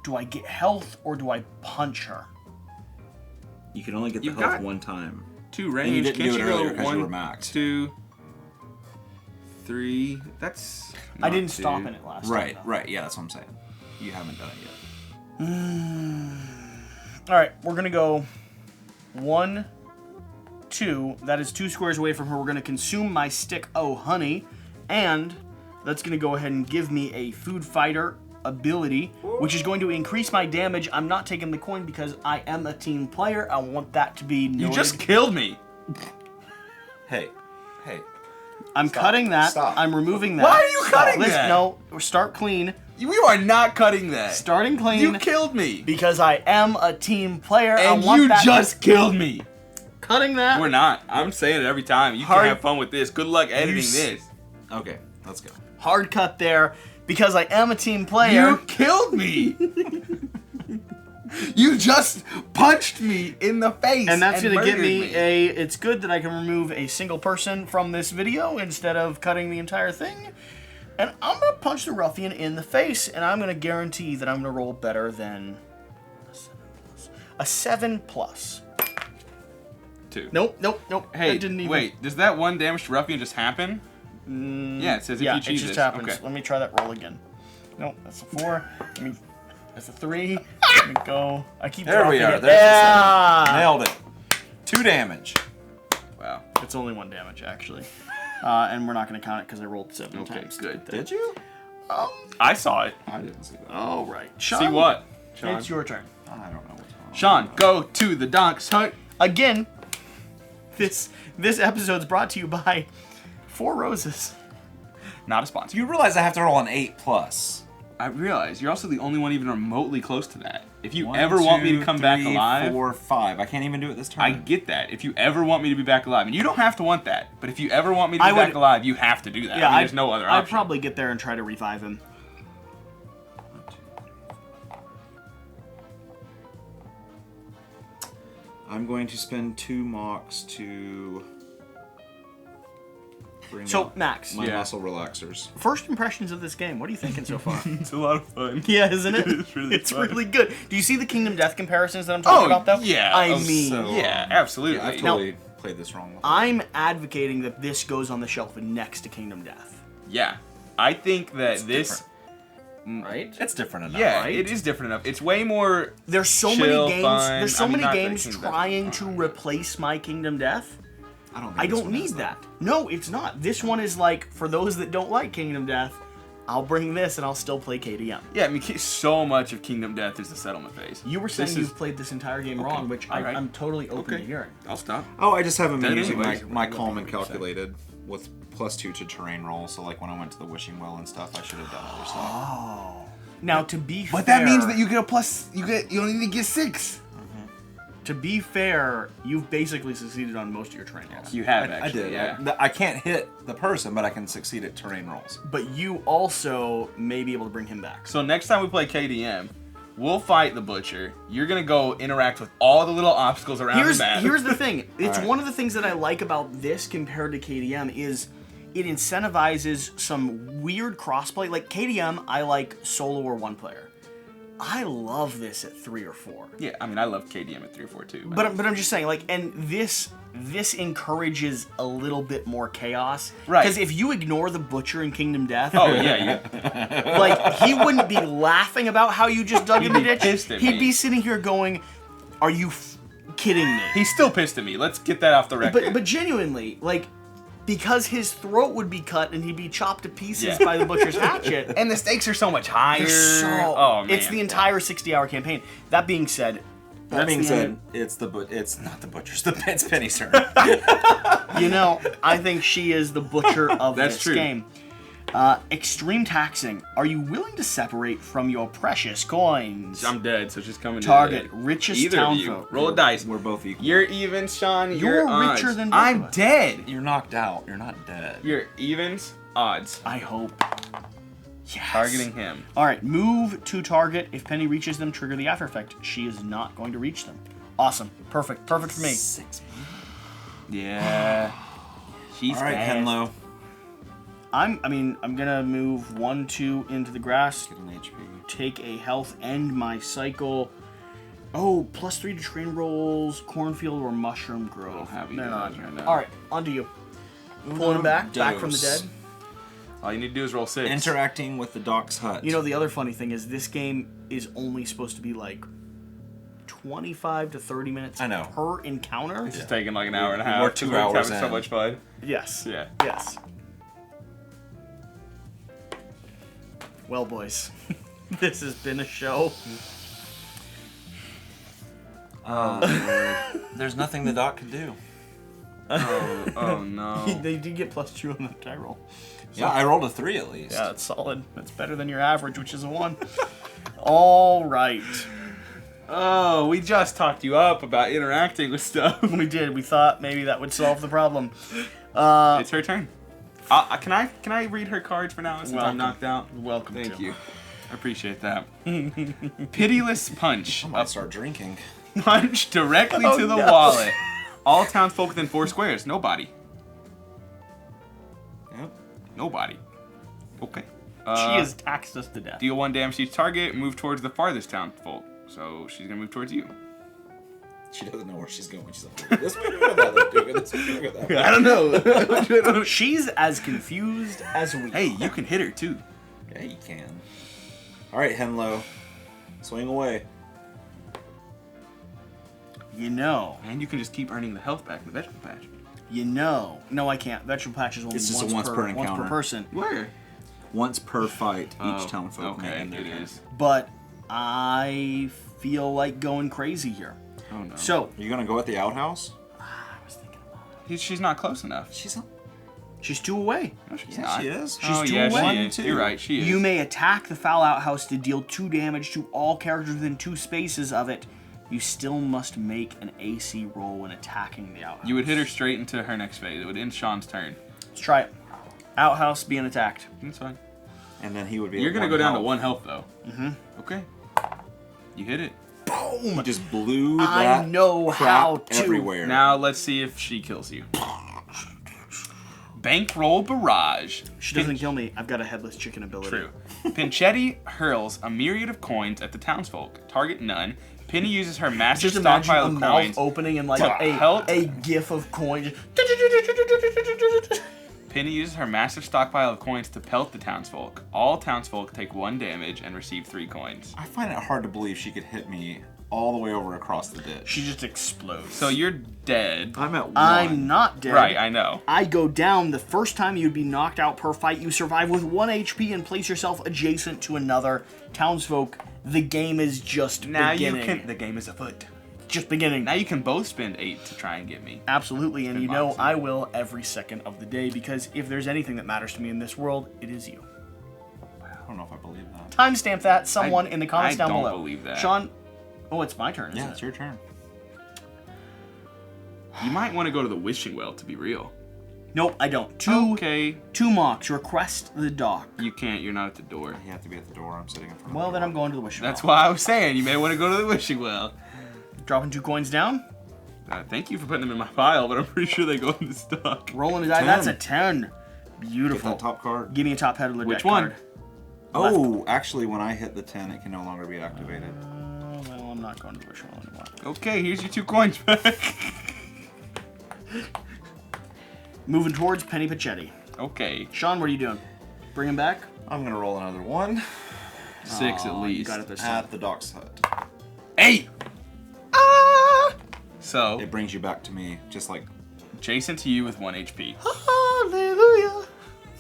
Do I get health or do I punch her? You can only get the You've health got 1 time. 2 range. And you didn't Can't do it you earlier go because you were 1, maxed. 2, 3. That's. I didn't not stop too- in it last Right, time. though. right. Yeah, that's what I'm saying. You haven't done it yet. All right, we're going to go 1, 2. That is 2 squares away from her. We're going to consume my stick, oh honey. And that's going to go ahead and give me a food fighter ability, which is going to increase my damage. I'm not taking the coin because I am a team player. I want that to be noted. You just killed me. Hey. I'm Stop. cutting that. Stop. I'm removing that. Why are you cutting Listen, that? No, start clean. You are not cutting that. Starting clean. You killed me. Because I am a team player. I And want you that just killed me. cutting that. We're not. I'm saying it every time. You Hard- can have fun with this. Good luck editing this. Okay, let's go. Hard cut there. Because I am a team player. You killed me. You just punched me in the face. And that's going to get murdered me a... It's good that I can remove a single person from this video instead of cutting the entire thing. And I'm going to punch the ruffian in the face, and I'm going to guarantee that I'm going to roll better than a 7 plus. 2. Nope. Hey, that didn't even... wait. Does that 1 damage to ruffian just happen? Yeah, it says if Yeah, you it choose just this. happens. Okay. Let me try that roll again. Nope, that's a 4. That's a 3. Let me go. I keep There we dropping are. it. There's the Yeah! 7. Nailed it. 2 damage. Wow. It's only 1 damage, actually. And we're not going to count it because I rolled 7 Okay, times. good. Did you? I saw it. I didn't see that. All right. Sean, See what? Sean. It's your turn. I don't know what's going on. Sean, go to the Donk's hut. Again, this episode's brought to you by 4 Roses. Not a sponsor. You realize I have to roll an 8 plus. I realize you're also the only one even remotely close to that. If you 1, ever want me 2, to come back 3, alive, 4, 5. I can't even do it this turn. I get that. If you ever want me to be back alive, and you don't have to want that, but if you ever want me to be I would- back alive, you have to do that. Yeah, I mean, there's no other I'd option. probably get there and try to revive him. I'm going to spend 2 mocks to bring So, up Max, my Yeah. muscle relaxers. first impressions of this game. What are you thinking so far? It's a lot of fun. Yeah, isn't it? It's really It's fun. really good. Do you see the Kingdom Death comparisons that I'm talking about, though? yeah. I Oh, mean, so- yeah, absolutely. Yeah, I've totally played this wrong. I'm advocating that this goes on the shelf next to Kingdom Death. Yeah. I think that It's this... different. Right? It's different enough. Yeah, right? it is different enough. It's way more... There's so Chill, many games. fun. There's so I mean, many not that games Kingdom Death trying is to fun. replace my Kingdom Death. I don't. Think I this don't one is, need though. that. No, it's not. This one is like, for those that don't like Kingdom Death, I'll bring this and I'll still play KDM. Yeah, I mean, so much of Kingdom Death is the settlement phase. You were saying This you've is- played this entire game wrong, which Alright. I'm totally open Okay. to hearing. I'll stop. Oh, I just haven't been That using my, anyways. my calm and calculated with +2 to terrain roll. So like when I went to the wishing well and stuff, I should have done other stuff. Oh. Now, to be fair... But that means that you get a plus... You don't need to get 6. To be fair, you've basically succeeded on most of your terrain rolls. You have, I actually, did. yeah. I can't hit the person, but I can succeed at terrain rolls. But you also may be able to bring him back. So next time we play KDM, we'll fight the Butcher. You're going to go interact with all the little obstacles around the map. Here's the thing. It's right. one of the things that I like about this compared to KDM is it incentivizes some weird crossplay. Like KDM, I like solo or one player. I love this at 3 or 4. Yeah, I mean, I love KDM at 3 or 4 too. But I'm just saying, like, and this encourages a little bit more chaos. Right. Because if you ignore the Butcher in Kingdom Death, Oh, yeah. like, he wouldn't be laughing about how you just dug in the be ditch. pissed at He'd me. be sitting here going, are you kidding me? He's still pissed at me. Let's get that off the record. But genuinely, like, because his throat would be cut and he'd be chopped to pieces Yeah. by the Butcher's hatchet. And the stakes are so much higher. So, Oh, man. it's the entire 60-hour campaign. That being said, That being the said, end. it's not the Butcher's. It's Penny's turn. You know, I think she is the butcher of That's this true. game. Extreme taxing. Are you willing to separate from your precious coins? I'm dead, so she's coming Target to richest either of you. townfolk. Roll a dice. We're both equal. You're even, Sean. You're odds. richer than both of I'm us. dead. You're knocked out. You're not dead. You're evens, odds. I hope. Yes. Targeting him. All right, move to target. If Penny reaches them, trigger the after effect. She is not going to reach them. Awesome. Perfect. Perfect for me. 6. Yeah. She's All right, fast. Henlo. I'm gonna move 1, 2 into the grass. Get an HP. Take a health, end my cycle. Oh, +3 to train rolls, cornfield or mushroom grove. I don't have They're either not of those here. right now. All right, on to you. Pulling him back from the dos. dead. All you need to do is roll 6. Interacting with the Doc's hut. You know, the other funny thing is this game is only supposed to be like 25 to 30 minutes I know. per encounter. It's taking like an hour and a half. We're 2 We're hours having so in. much fun. Yes. Yeah. Yes. Well, boys, this has been a show. There's nothing the Doc can do. Oh no. They did get +2 on the die roll. Yeah, I rolled a 3 at least. Yeah, it's solid. That's better than your average, which is a 1. All right. Oh, we just talked you up about interacting with stuff. We did. We thought maybe that would solve the problem. It's her turn. Can I read her cards for now since Welcome. I'm knocked out? Welcome Thank to. you. I appreciate that. Pitiless punch. I might start drinking. Punch directly Oh, to the no. wallet. All townsfolk within 4 squares. Nobody. Yep. Nobody. Okay. She has taxed us to death. Deal 1 damage to each target. Move towards the farthest townsfolk. So she's gonna move towards you. She doesn't know where she's going. She's like, this way, go that way, do it this way, go that way. I don't know. She's as confused as we. Hey, you can hit her too. Yeah, you can. All right, Henlo. Swing away. You know. And you can just keep earning the health back in the vegetable patch. You know. No, I can't. Vegetable patch is only It's just a once once per once per encounter. person. Where? Once per fight, Oh, each townfolk may okay, end their it turn. is. But I feel like going crazy here. Oh no. So, Are you gonna go at the outhouse? I was thinking about it. She's not close enough. She's 2 away. No, she's Yeah, not. she is. She's oh, 2 yeah, away. she is. 1, 2. You're right, she is. You may attack the foul outhouse to deal 2 damage to all characters within 2 spaces of it. You still must make an AC roll when attacking the outhouse. You would hit her straight into her next phase. It would end Sean's turn. Let's try it. Outhouse being attacked. That's fine. And then he would be. You're at gonna 1 go down to health. 1 health though. Mm-hmm. Okay. You hit it. He just blew that I know crap how to. everywhere. Now let's see if she kills you. Bankroll barrage. She doesn't kill me. I've got a headless chicken ability. True. Pinchetti hurls a myriad of coins at the townsfolk. Target none. Penny uses her massive Just imagine stockpile a of mouth coins. opening and like to pelt- a gif of coins. Penny uses her massive stockpile of coins to pelt the townsfolk. All townsfolk take 1 damage and receive 3 coins. I find it hard to believe she could hit me all the way over across the ditch. She just explodes. So you're dead. I'm at 1. I'm not dead. Right, I know. I go down. The first time you'd be knocked out per fight, you survive with 1 HP and place yourself adjacent to another townsfolk. The game is just Now beginning. you can. The game is afoot. Just beginning. Now you can both spend 8 to try and get me. Absolutely, and Good you know boxing. I will every second of the day because if there's anything that matters to me in this world, it is you. Wow. don't know if I believe that. Timestamp that, someone in the comments down below. I don't believe that. Sean, oh, it's my turn, isn't Yeah, it's your turn. You might want to go to the wishing well, to be real. Nope, I don't. Okay. Two mocks. Request the dock. You can't. You're not at the door. You have to be at the door. I'm sitting in front of Well, the then door. I'm going to the wishing That's well. why I was saying you may want to go to the wishing well. Dropping 2 coins down. Thank you for putting them in my pile, but I'm pretty sure they go in the stock. Rolling a die. 10. That's a 10. Get Beautiful. that top card. Give me a top peddler Which deck one? card. Oh, actually, when I hit the 10, it can no longer be activated. Well, I'm not going to the wishing well anymore. Okay, here's your 2 coins back. Moving towards Penny Pachetti. Okay. Sean, what are you doing? Bring him back? I'm going to roll another 1 6 at Aw, least. You got it this time. at the dock's hut. 8! Ah! So, It brings you back to me, just like... Jason to you with 1 HP. Hallelujah.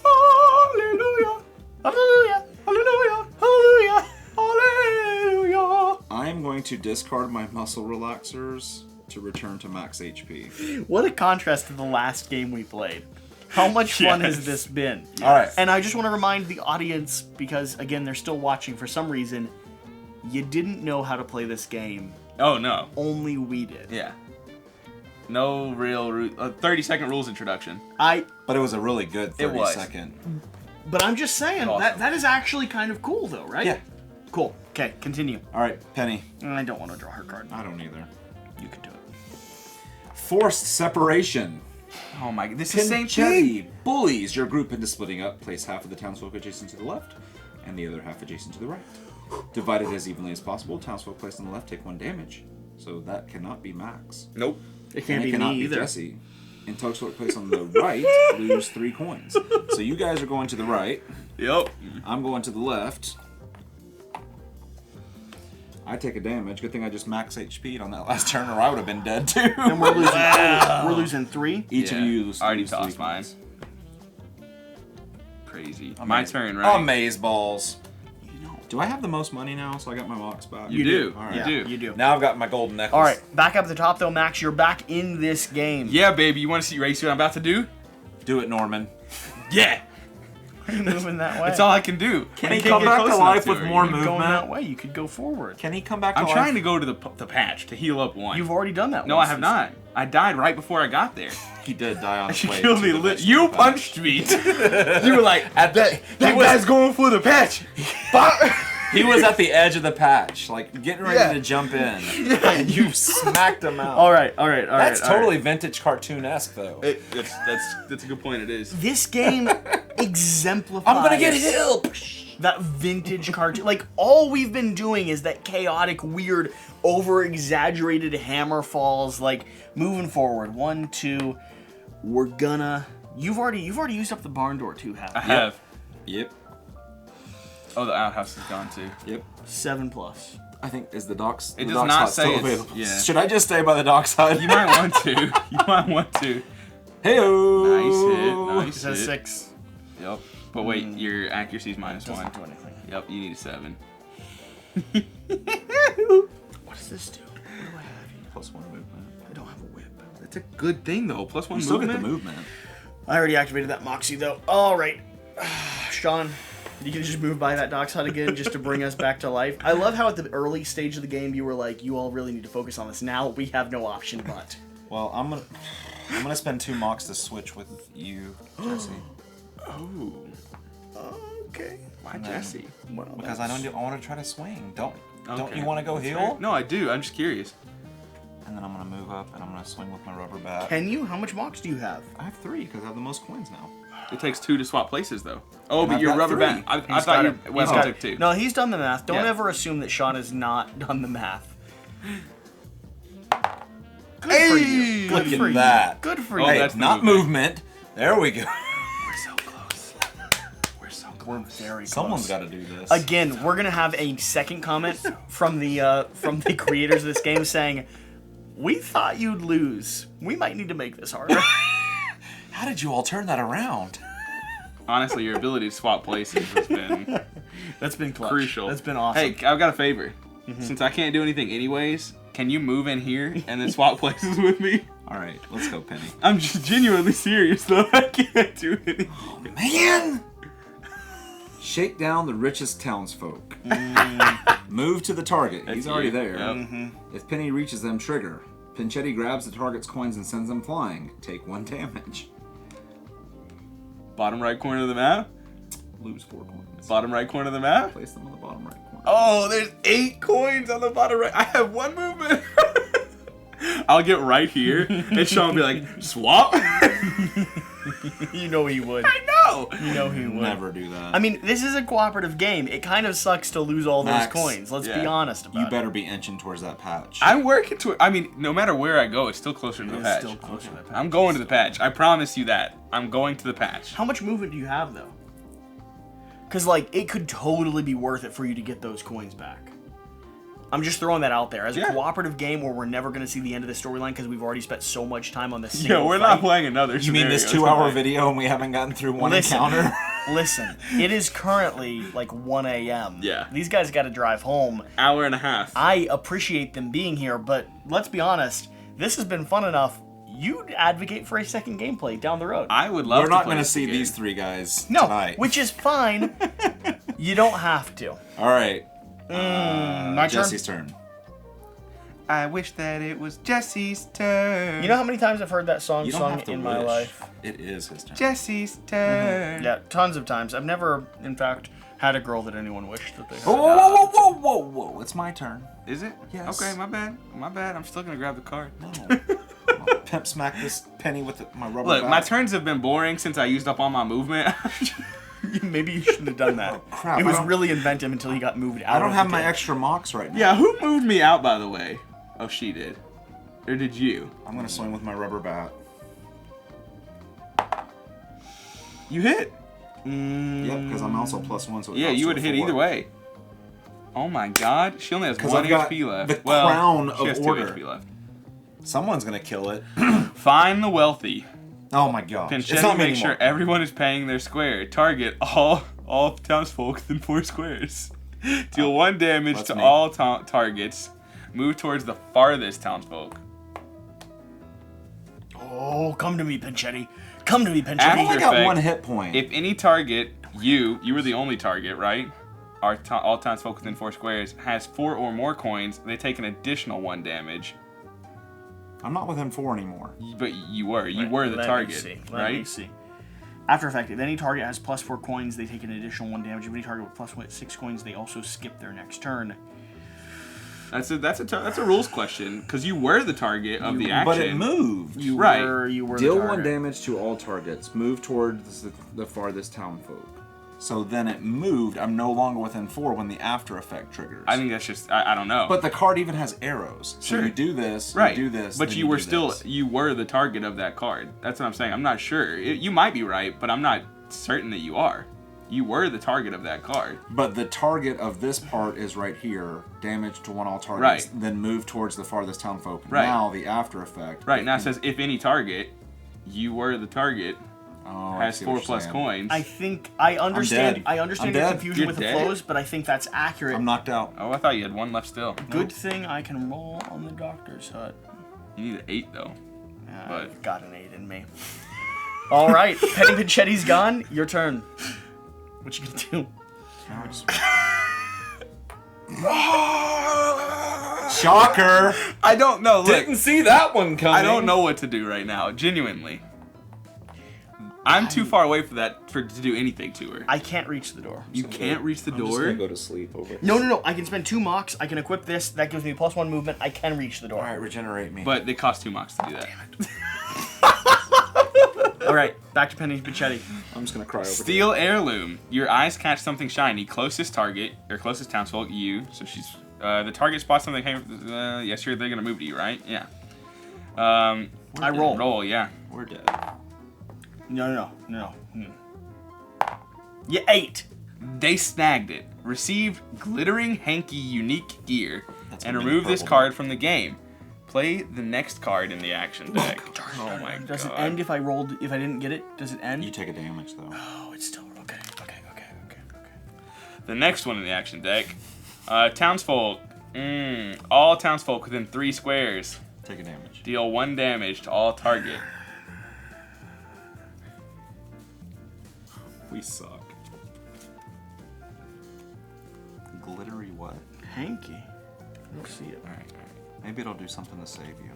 Hallelujah. Hallelujah. Hallelujah. Hallelujah. Hallelujah. I'm going to discard my muscle relaxers to return to max HP. What a contrast to the last game we played. How much fun has this been? All right. And I just want to remind the audience, because again, they're still watching for some reason, you didn't know how to play this game. Oh, no. Only we did. Yeah. No real 30-second rules introduction. But it was a really good It was. 30-second. But I'm just saying, Awesome. that is actually kind of cool though, right? Yeah. Cool. Okay, continue. All right, Penny. I don't want to draw her card. I don't either. You can do it. Forced separation. Oh my, this is the same thing. Pinchetti bullies your group into splitting up. Place half of the townsfolk adjacent to the left, and the other half adjacent to the right. Divide it as evenly as possible. Townsfolk placed on the left take 1 damage. So that cannot be Max. Nope. It can't And be it cannot me be either. Jesse. And townsfolk placed on the right lose 3 coins. So you guys are going to the right. Yep. I'm going to the left. I take a damage. Good thing I just max HP'd on that last turn, or I would have been dead too. And we're losing. We're losing 3. Each Yeah. of you lose. I already lose 3 tossed mine. coins. Crazy. My turn, right? Oh, maze balls. Do I have the most money now? So I got my mocks back. You do. All right. Yeah, You do. You do. Now I've got my golden necklace. All right, back up at the top though, Max. You're back in this game. Yeah, baby. You want to see what I'm about to do? Do it, Norman. Yeah. Why are you moving that way? That's all I can do. Can I he can't come get back close to enough life with her. more You're movement? going that way. You could go forward. Can he come back to I'm life? trying to go to the patch to heal up 1. You've already done that. No, I once have this not. I died right before I got there. He did die on She his way. killed to me. the vegetable You patch. punched me. You were like, that guy's going for the patch. He was at the edge of the patch, like getting ready Yeah. to jump in. And you smacked him out. All right. That's totally vintage cartoon-esque, though. That's a good point. It is. This game exemplifies. I'm gonna get help. That vintage cartoon. Like, all we've been doing is that chaotic, weird, over-exaggerated hammer falls. Like, moving forward. 1, 2. We're gonna. You've already used up the barn door too, haven't I you? have. Yep. Oh, the outhouse is gone too. Yep. 7+. I think is the docks. It the does docks not hut say still it's- available? yeah. Should I just stay by the dock side? You might want to. You might want to. Hey-o. Nice It says hit. 6. Yep. But wait, your accuracy is Doesn't -1. do anything. Yep, you need a 7. What does this do? What do I have? +1 movement. I don't have a whip. That's a good thing though. +1 You still get movement. the movement. I already activated that Moxie though. All right, Sean, you can just move by that dock's hut again just to bring us back to life. I love how at the early stage of the game you were like, you all really need to focus on this. Now we have no option but. Well, I'm gonna spend 2 mocks to switch with you, Jesse. Oh, Okay. why Jesse? Well, Because I want to try to swing. Don't Okay. you want to go That's heal? fair. No, I do. I'm just curious. And then I'm gonna move up and I'm gonna swing with my rubber bat. Can you? How much Mox do you have? I have 3 because I have the most coins now. It takes 2 to swap places though. Oh, And but I've your got rubber 3. band. I He's thought got your it. He's weapon got took it. 2. No, he's done the math. Don't Yeah. ever assume that Sean has not done the math. Good for you. Good Look for at you. that. Good for Oh, you. Hey, that's the not movement. There we go. We're so close. We're so We're close. very close. Someone's got to do this. Again, we're gonna have a second comment from the creators of this game saying, "We thought you'd lose. We might need to make this harder." How did you all turn that around? Honestly, your ability to swap places has been That's been clutch. crucial. That's been awesome. Hey, I've got a favor. Since I can't do anything anyways, can you move in here and then swap places with me? All right, let's go, Penny. I'm just genuinely serious though. I can't do anything. Man! Shake down the richest townsfolk. Move to the target. He's already there. Yep. If Penny reaches them, trigger. Pinchetti grabs the target's coins and sends them flying. Take 1 damage. Bottom right corner of the map. Lose 4 coins. Bottom right corner of the map. Place them on the bottom right corner. Oh, there's 8 coins on the bottom right. I have 1 movement. I'll get right here, and Sean will be like, swap. You know he would. I know. You know he would. Never do that. I mean, this is a cooperative game. It kind of sucks to lose all those Max, coins. Let's be yeah. honest about you it. better be inching towards that patch. I'm working to it. I mean, no matter where I go, it's still closer to the It's patch. still closer to the patch. I'm going to the patch. I promise you that. I'm going to the patch. How much movement do you have, though? Because, like, it could totally be worth it for you to get those coins back. I'm just throwing that out there. As a cooperative game where we're never going to see the end of the storyline because we've already spent so much time on this Yeah, we're not playing another You mean this scenario 2-hour tonight. video and we haven't gotten through one encounter? Listen, it is currently like 1 a.m. Yeah. These guys got to drive home. Hour and a half. I appreciate them being here, but let's be honest, this has been fun enough. You'd advocate for a second gameplay down the road. I would love We're to not play going to this see game. these 3 guys No, tonight. which is fine. You don't have to. All right. My turn? Jesse's turn. I wish that it was Jesse's turn. You know how many times I've heard that song You don't sung have to in wish. my life? It is his turn. Jesse's turn. Yeah, tons of times. I've never, in fact, had a girl that anyone wished that they had. Whoa, whoa, whoa, whoa, whoa, whoa. It's my turn. Is it? Yes. Okay, my bad. My bad. I'm still going to grab the card. No. I'll pimp smack this Penny with my rubber Look, bat. my turns have been boring since I used up all my movement. Maybe you shouldn't have done that. Oh, crap, It was I don't- really inventive until he got moved out. I don't of have the my game. extra mocks right now. Yeah, who moved me out, by the way? Oh, she did. Or did you? I'm going to swing with my rubber bat. You hit. Yep, because I'm also +1, so it Yeah, drops you to would a have hit 4. either way. Oh my god. She only has 'Cause 1 I've got HP left. the well, crown she of has order. 2 HP left. Someone's going to kill it. Find the wealthy. Oh my gosh. It's Pinchetti not me makes sure anymore. everyone is paying their square. Target all townsfolk within 4 squares. Deal 1 damage that's to me. all targets. Move towards the farthest townsfolk. Oh, come to me, Pinchetti. Come to me, I've Pinchetti. only After got effect, 1 hit point. If any target, you were the only target, right? All townsfolk within 4 squares has 4 or more coins, they take an additional 1 damage. I'm not within 4 anymore. But you were the Let me target, see. Let me right? see. After effect, if any target has +4 coins, they take an additional 1 damage. If any target with +6 coins, they also skip their next turn. That's a rules question because you were the target of the action. But it moved. You Right. were Deal the 1 target. damage to all targets. Move towards the farthest townfolk. So then it moved. I'm no longer within 4 when the after effect triggers. I think that's just I don't know. But the card even has arrows. So Sure. you do this, right. you do this, But then you were do still this. you were the target of that card. That's what I'm saying. I'm not sure. You might be right, but I'm not certain that you are. You were the target of that card. But the target of this part is right here. Damage to all targets. Right. Then move towards the farthest townfolk. Right. Now the after effect. Right now it says if any target, you were the target. Oh, I Has see 4 what you're plus saying. coins. I think I understand. dead. I understand I'm your dead. confusion You're with dead? the flows, but I think that's accurate. I'm knocked out. Oh, I thought you had 1 left still. Good thing I can roll on the doctor's hut. You need an 8 though. But- I've got an 8 in me. All right, Penny Pinchetti's gone. Your turn. What you gonna do? Shocker! I don't know. Look, Didn't see that one coming. I don't know what to do right now. Genuinely, I'm too far away for that to do anything to her. I can't reach the door. You can't reach the I'm just door. gonna go to sleep over it. No. I can spend 2 mocks. I can equip this. That gives me +1 movement. I can reach the door. All right, regenerate me. But they cost 2 mocks to do that. All right, back to Penny Pinchetti. I'm just gonna cry over Steel heirloom. Your eyes catch something shiny. Closest target, or closest townsfolk, you. So she's the target spots something. Yes, they're gonna move to you, right? Yeah. I roll. Roll, yeah. We're dead. No. Yeah, 8. They snagged it. Received glittering hanky unique gear, That's and a big remove this purple card from the game. Play the next card in the action deck. Oh my god. Does it end if I rolled? If I didn't get it, does it end? You take a damage though. Oh, it's still okay. The next one in the action deck, townsfolk. All townsfolk within 3 squares. Take a damage. Deal 1 damage to all target. We suck. Glittery what? Hanky. I don't see it. All right. Maybe it'll do something to save you.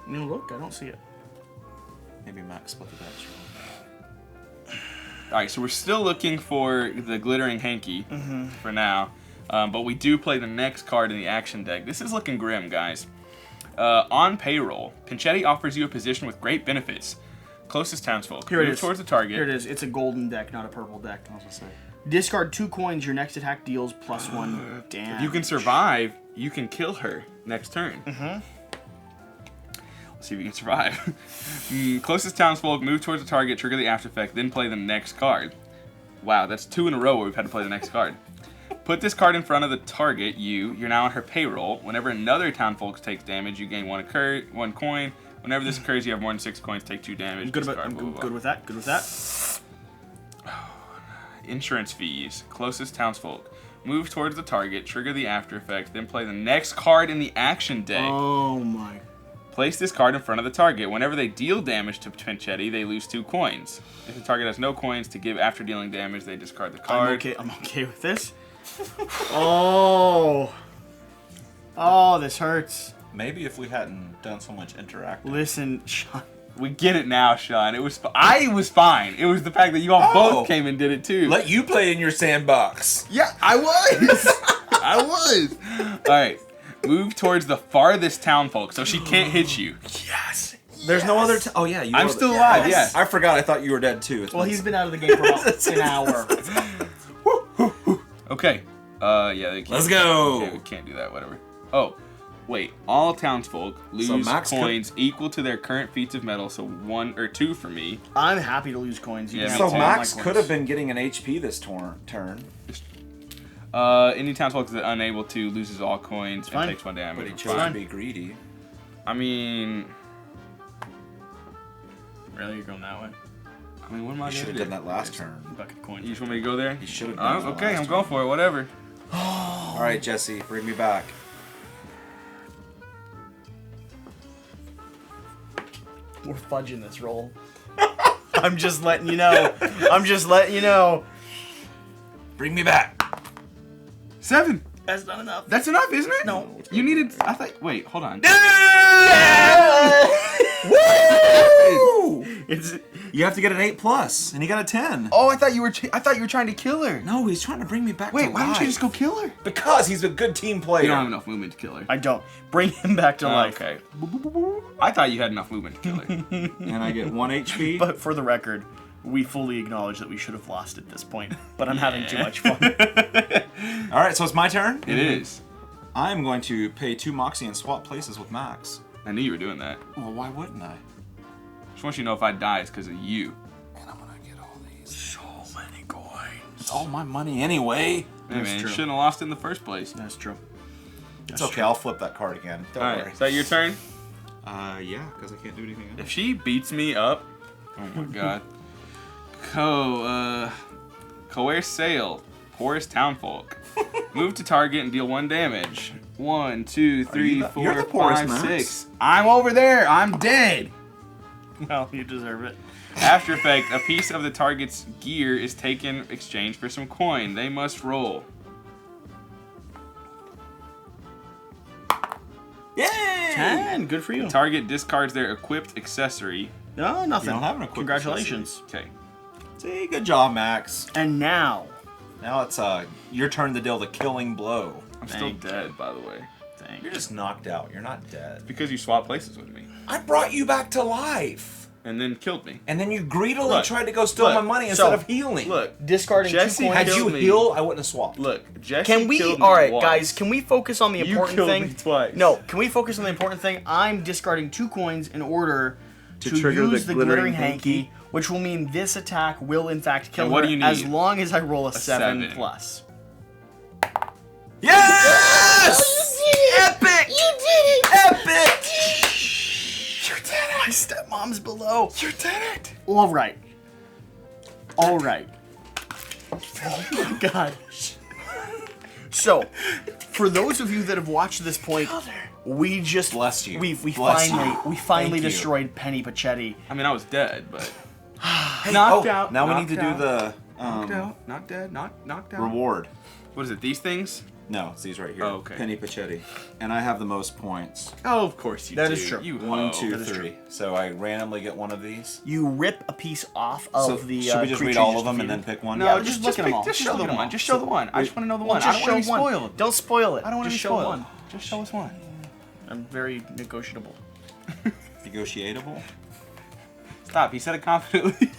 No, look, I don't see it. Maybe Max split the dice wrong. Alright, so we're still looking for the glittering hanky for now. But we do play the next card in the action deck. This is looking grim, guys. On payroll, Pinchetti offers you a position with great benefits. Closest townsfolk. Here it Move is. towards the target. Here it is. It's a golden deck, not a purple deck. I was gonna say. Discard 2 coins. Your next attack deals +1 damage. If you can survive, you can kill her next turn. Let's see if you can survive. Closest townsfolk, move towards the target, trigger the after effect, then play the next card. Wow, that's 2 in a row where we've had to play the next card. Put this card in front of the target, you're now on her payroll. Whenever another townfolk takes damage, you gain 1 coin. Whenever this occurs, you have more than 6 coins, take 2 damage. Good Discard, with that. Good with that. Insurance fees. Closest townsfolk. Move towards the target, trigger the after effect, then play the next card in the action deck. Oh my. Place this card in front of the target. Whenever they deal damage to Pinchetti, they lose 2 coins. If the target has no coins to give after dealing damage, they discard the card. I'm okay with this. Oh, this hurts. Maybe if we hadn't done so much interacting. Listen, Sean. We get it now, Sean. I was fine. It was the fact that you all both came and did it too. Let you play in your sandbox. Yeah, I was. I was. All right. Move towards the farthest townfolk so she can't hit you. Yes. There's no other. Oh yeah, I'm still alive. Yeah. I forgot. I thought you were dead too. Well, he's been out of the game for about an hour. Okay. Yeah. They can't, Let's go. Okay, we can't do that. Whatever. Oh, wait. All townsfolk lose Max coins equal to their current feats of metal. So 1 or 2 for me. I'm happy to lose coins. You Yeah, can me So have too. all my Max coins. could have been getting an HP this turn. Any townsfolk that's unable to loses all coins and Fine. takes 1 damage. But he We're chose fine. to be greedy. I mean, Really, you're going that way? what am I He should gonna have do? done that last turn. Bucket coins. You just want me to go there? He should have done that Okay, last I'm going for it. Whatever. All right, Jesse, bring me back. We're fudging this roll. I'm just letting you know. I'm just letting you know. Bring me back. 7. That's not enough. That's enough, isn't it? No. You needed. I thought. Wait, hold on. Woo! It's You have to get an 8+, and he got a 10. Oh, I thought you were. I thought you were trying to kill her. No, he's trying to bring me back Wait, to why don't you life. just go kill her? Because he's a good team player. You don't have enough movement to kill her. I don't. Bring him back to life. Okay. I thought you had enough movement to kill her. And I get 1 HP. But for the record, we fully acknowledge that we should have lost at this point. But I'm having too much fun. All right, so it's my turn. It is. I'm going to pay 2 Moxie and swap places with Max. I knew you were doing that. Well, why wouldn't I? Just want you to know if I die, it's because of you. And I'm gonna get all these. So many coins. It's all my money anyway. Hey, man, you true. shouldn't have lost it in the first place. That's true. It's okay, I'll flip that card again. Don't All right, worry. is that your turn? Yeah, because I can't do anything else. If she beats me up, oh my god. Coerce Sale, Poorest Townfolk. Move to target and deal 1 damage. 1, 2, 3, you're 4, the poorest, 5, Max. 6. I'm over there. I'm dead. Well, you deserve it. After effect, a piece of the target's gear is taken in exchange for some coin. They must roll. Yay! 10. Good for you. Target discards their equipped accessory. No, nothing. You don't have an equipped Congratulations. Okay. See, good job, Max. And now. Now it's your turn to deal the killing blow. I'm still Thank dead, by the way. Thank You're just knocked out. You're not dead. Because you swapped places with me. I brought you back to life. And then killed me. And then you greedily Look, tried to go steal my look, money so, instead of healing. Look, Discarding Jesse 2 had coins. you killed me. healed, I wouldn't have swapped. look, Jesse Can we? killed me All right, once. guys. Can we focus on the You important killed thing? me twice. No. Can we focus on the important thing? I'm discarding 2 coins in order to trigger use the the glittering glittering hanky, which will mean this attack will in fact kill And what her do you need? as long as I roll a 7 7. plus. Yes! Epic! You did it! Epic! You did it! My stepmom's below. You did it! All right. All right. Oh my god. So, For those of you that have watched this point, we just Bless you. We Bless finally you. finally Thank you. destroyed Penny Pachetti. I mean, I was dead, but Knocked out. Now we need to do the knocked out, not dead, not knocked out. reward. What is it? These things? No, it's these right here. Oh, okay. Penny Pachetti. And I have the most points. Oh, of course you do. That is true. You 1, hoe. 2, that is 3. So I randomly get one of these. You rip a piece off of So the. should we just read creature all you of them and then defeated. pick one? No, Yeah, just look at them all. Just Just show look the at them one. all. Just show the one. I just want to know the one. I Just don't want to show be one. spoiled. Don't spoil it. I don't want to be Just show spoiled. one. Just show us one. I'm very negotiable. Negotiatable. Stop. He said it confidently.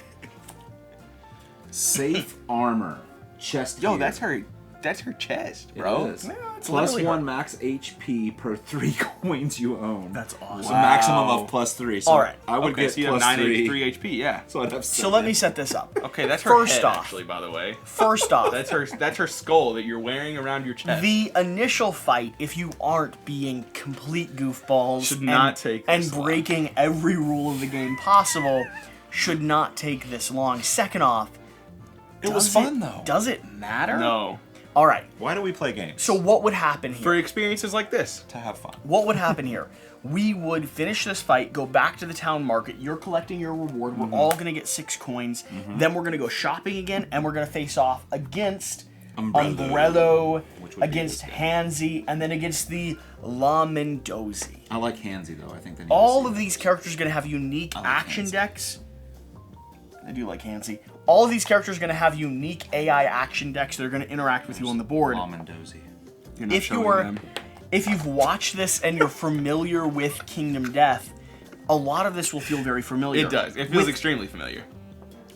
Safe armor. Chest Yo, gear. that's her. That's her chest, It bro. is. Yeah, it's Plus literally 1 her. max HP per 3 coins you own. That's awesome. So maximum of plus 3. So All right. I would Okay, get so you have plus 9 3. 3 HP. Yeah. So I'd have 7. So let me set this up. Okay, that's her First head, off. actually. By the way, First off, that's her skull that you're wearing around your chest. the initial fight, if you aren't being complete goofballs Should not take and this long. breaking every rule of the game possible, should not take this long. Second off, It was does fun though. Does it matter? No. All right. Why do we play games? So what would happen here? For experiences like this. to have fun. What would happen here? We would finish this fight, go back to the town market. You're collecting your reward. We're all going to get 6 coins. Then we're going to go shopping again, and we're going to face off against Umbrello, Which would be against this Hansi, and then against the La Mendozi. I like Hansi though. I think they need All to of see these characters are going to have unique like action Hansi. decks. I do like Hansi. All of these characters are going to have unique AI action decks that are going to interact with you on the board. Mendozi. You're not If showing you're them. if you've watched this and you're familiar with Kingdom Death, a lot of this will feel very familiar. It does. It feels with, extremely familiar.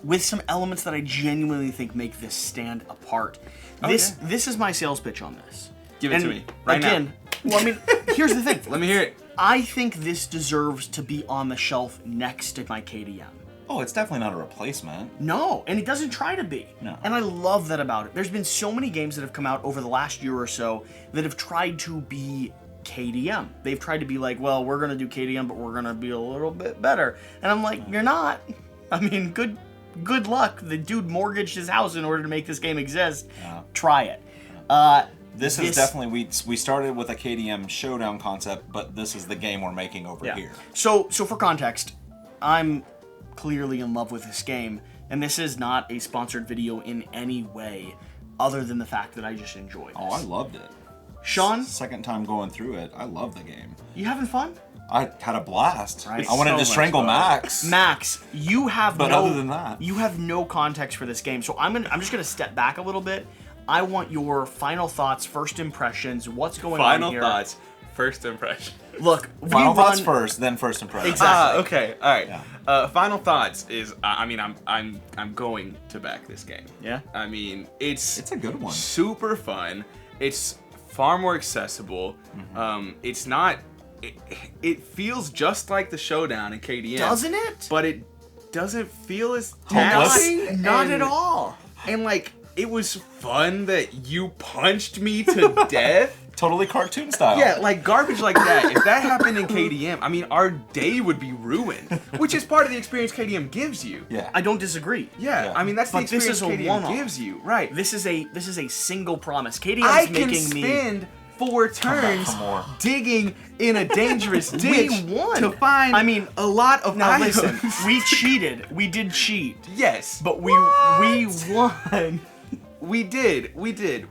with some elements that I genuinely think make this stand apart. Oh, This is my sales pitch on this. Give it And to me right again, well, I mean, here's the thing. Let me hear it. I think this deserves to be on the shelf next to my KDM. Oh, it's definitely not a replacement. No, and it doesn't try to be. No. And I love that about it. There's been so many games that have come out over the last year or so that have tried to be KDM. They've tried to be like, well, we're going to do KDM, but we're going to be a little bit better. And I'm like, you're not. I mean, good luck. The dude mortgaged his house in order to make this game exist. Yeah. Try it. This is definitely we started with a KDM showdown concept, but this is the game we're making over here. So for context, I'm clearly in love with this game, and this is not a sponsored video in any way other than the fact that I just enjoy this. Oh, I loved it. Sean, Second time going through it, I love the game. you having fun? I had a blast. Right. I wanted So to much strangle fun. Max. Max, you have But no other than that- you have no context for this game. So I'm just gonna step back a little bit. I want your final thoughts, first impressions, what's going on Final here. thoughts. First impression. Look, Final we thoughts run, first, then first impression. Exactly. Okay. All right. Yeah. Final thoughts is. I mean, I'm going to back this game. Yeah. I mean, it's a good one. Super fun. It's far more accessible. It's not. It feels just like the showdown in KDM. Doesn't it? But it doesn't feel as Hopeless? taxing. Not and- at all. And like, it was fun that you punched me to death. Totally cartoon style. Yeah, like garbage like that. If that happened in KDM, I mean, our day would be ruined, which is part of the experience KDM gives you. Yeah. I don't disagree. Yeah, Yeah. I mean, that's But the this experience is a KDM one-off. gives you. Right. This is a single promise. KDM I is can making me. spend 4 turns for more. digging in a dangerous ditch won. to find I mean, a lot of Now items. listen, we cheated. We did cheat, Yes, but we won. we did,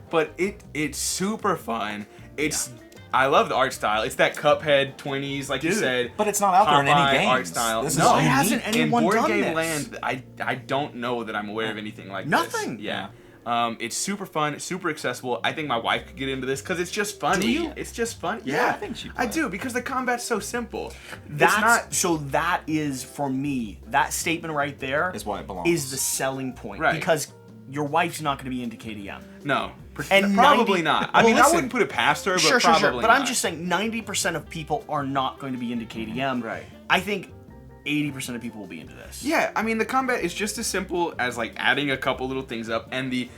but it's super fun. It's I love the art style. It's that Cuphead 20s, like you Dude, said. but it's not out there in any Popeye games. art style. This is no, Why unique. hasn't anyone in board done game this? land, I don't know that I'm aware of anything like Nothing. this. Yeah. It's super fun, super accessible. I think my wife could get into this because it's just funny. Do you? It's just fun. Yeah, Yeah, I think she'd I play. do because the combat's so simple. That's it's not. so that is for me. That statement right there Is why it belongs. is the selling point, Right. because your wife's not going to be into KDM. No, And probably 90 not. I well, mean, listen. I wouldn't put it past her, but Sure. probably But not. I'm just saying, 90% of people are not going to be into KDM. Right. I think 80% of people will be into this. Yeah, I mean the combat is just as simple as like adding a couple little things up, and the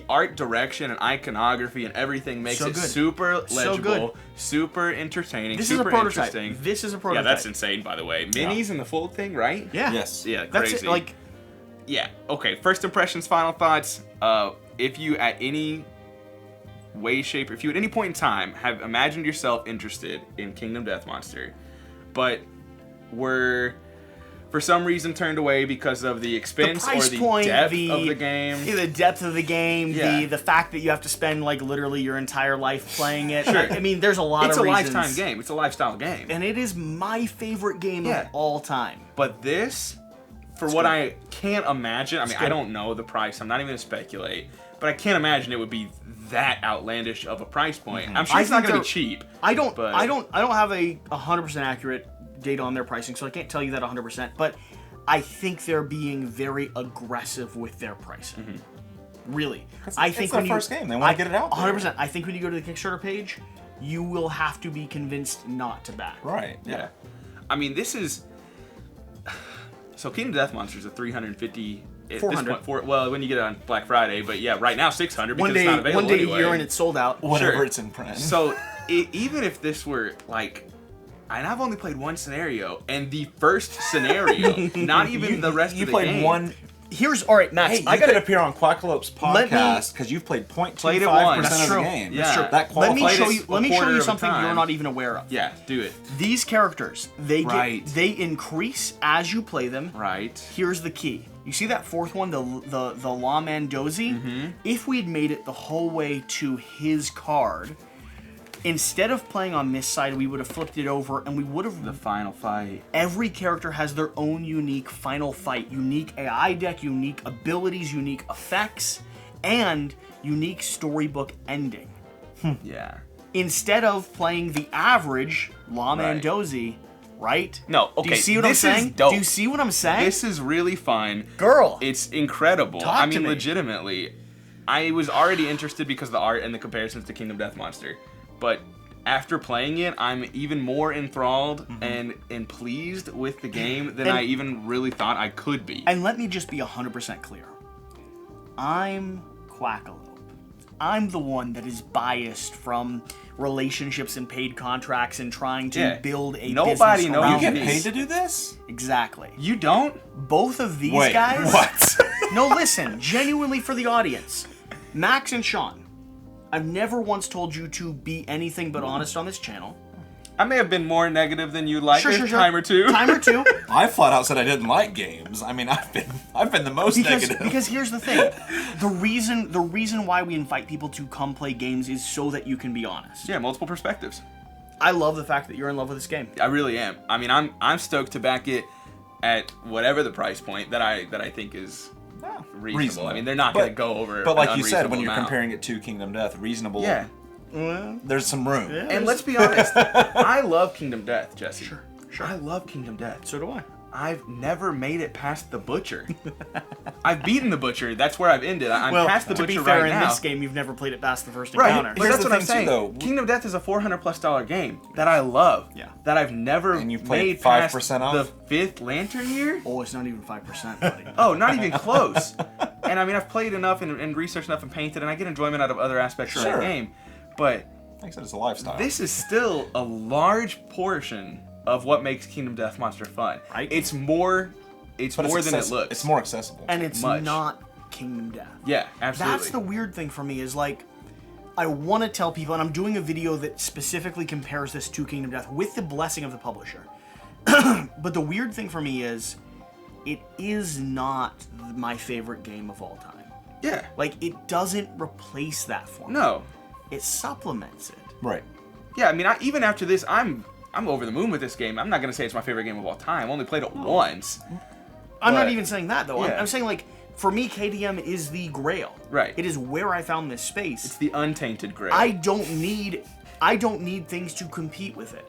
art direction and iconography and everything makes So it good. super So legible, good. super entertaining, This is a super prototype. interesting. This is a Yeah, prototype. that's insane, by the way. Minis and the full thing, right? Yeah. Yes. Yeah, That's crazy. it. Like, Yeah. Okay. First impressions, final thoughts. If you at any way, shape, or if you at any point in time have imagined yourself interested in Kingdom Death Monster, but were for some reason turned away because of the expense or the depth of the game. Yeah, the depth of the game, Yeah. the fact that you have to spend like literally your entire life playing it. Sure. I mean, there's a lot It's of a reasons. lifetime game. It's a lifestyle game. And it is my favorite game of all time. But this, for what I can't imagine, I mean, I don't know the price. I'm not even going to speculate. But I can't imagine it would be that outlandish of a price point. I'm sure it's not going to be cheap. I don't have a 100% accurate data on their pricing, so I can't tell you that 100%, but I think they're being very aggressive with their pricing. Really. I think it's their first game. They want to get it out there. 100%. I think when you go to the Kickstarter page, you will have to be convinced not to back. Right. Yeah. I mean, this is... So Kingdom Death Monster is a 350... At 400. this point, well, when you get it on Black Friday, but yeah, right now 600 because it's not available one day anyway. a year and it's sold out. Whenever it's in print. So even if this were like, and I've only played one scenario, and the first scenario, not even the rest of the game. You played one. All right, Max. Hey, I could appear on Quackalope's podcast because you've played 0.25% of the game. Yeah. That's true. That Let me qualifies. show you something you're not even aware of. Yeah, do it. These characters, they Right. they increase as you play them. Right. Here's the key. You see that fourth one, the Lawman Dozy? If we'd made it the whole way to his card, instead of playing on this side, we would have flipped it over and we would have... The final fight. Every character has their own unique final fight, unique AI deck, unique abilities, unique effects, and unique storybook ending. Yeah. Instead of playing the average Lawman Right. Dozy, right? No, okay. Do you see what I'm this is saying? dope. Do you see what I'm saying? This is really fun. Girl. It's incredible. Talk I to mean, me. legitimately. I was already interested because of the art and the comparisons to Kingdom Death Monster. But after playing it, I'm even more enthralled and pleased with the game than I even really thought I could be. And let me just be 100% clear. I'm Quackalope. I'm the one that is biased from relationships and paid contracts and trying to build a Nobody business knows around You get this. paid to do this? Exactly. You don't? Both of these Wait, guys... what? No, listen. Genuinely for the audience. Max and Sean, I've never once told you to be anything but honest on this channel. I may have been more negative than you'd like. Sure. Time or two. Time or two. I flat out said I didn't like games. I mean, I've been the most negative. Because here's the thing. The reason why we invite people to come play games is so that you can be honest. Yeah, multiple perspectives. I love the fact that you're in love with this game. I really am. I mean, I'm stoked to back it at whatever the price point that I think is reasonable. I mean, they're not going to go over. But an like you said, when unreasonable you're amount. comparing it to Kingdom Death, reasonable. Yeah. There's some room. And let's be honest, I love Kingdom Death, Jesse. Sure. I love Kingdom Death. So do I. I've never made it past the Butcher. I've beaten the Butcher. That's where I've ended. I'm past the to Butcher be fair, right in now. this game, you've never played it past the first Right, encounter. but Here's that's the what I'm thing, too, saying. though. Kingdom Death is a $400+ game that I love. Yeah. That I've never And you've played made 5% past off? the 5th Lantern year. Oh, it's not even 5%, buddy. Oh, not even close. And I mean, I've played enough and researched enough and painted, and I get enjoyment out of other aspects of Sure. that game. But Like I said, it's a lifestyle. this is still a large portion of what makes Kingdom Death Monster fun. Right. It's more than it looks. It's more accessible. And it's Much. not Kingdom Death. Yeah, absolutely. That's the weird thing for me is like, I want to tell people, and I'm doing a video that specifically compares this to Kingdom Death with the blessing of the publisher. But the weird thing for me is, it is not my favorite game of all time. Yeah. Like, it doesn't replace that for me. No. It supplements it. Right. Yeah, I mean, even after this, I'm over the moon with this game. I'm not going to say it's my favorite game of all time. I only played it once. I'm not But- even saying that, though. Yeah. I'm saying, like, for me, KDM is the grail. Right. It is where I found this space. It's the untainted grail. I don't need things to compete with it.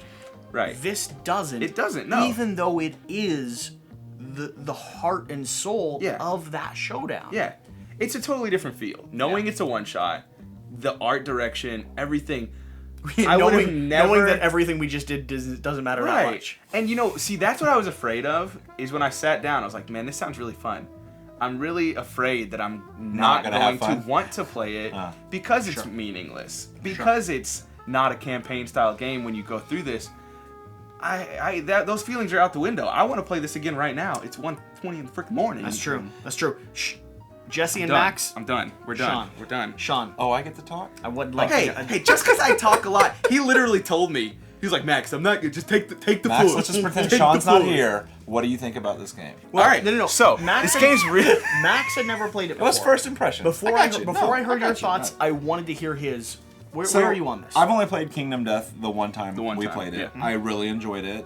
Right. This doesn't. It doesn't, no. Even though it is the heart and soul Yeah. of that showdown. Yeah. It's a totally different feel. Knowing it's a one-shot, the art direction, everything. I would have never... knowing that everything we just did doesn't matter that Right. much. And see, that's what I was afraid of, is when I sat down, I was like, man, this sounds really fun. I'm really afraid that I'm not gonna going have fun? to want to play it because it's meaningless. Because it's not a campaign-style game when you go through this. Those feelings are out the window. I want to play this again right now. It's 1:20 in the freaking morning. That's true. That's true. Shh. Jesse and Done. Max. I'm done. We're done. Sean. We're done. Sean, Oh, I get to talk? I would like. Hey, just because I talk a lot, he literally told me. He was like, Max, I'm not good. Just take the Max, food. let's just pretend Take Sean's the not food. here. What do you think about this game? Well, All right, no. So, Max this game's real. Max had never played it before. It was first impression. Before I I, got you. before No, I heard got your you. thoughts, No. I wanted to hear his. Where So, are you on this? I've only played Kingdom Death the one time we time, played it. yeah. I really enjoyed it,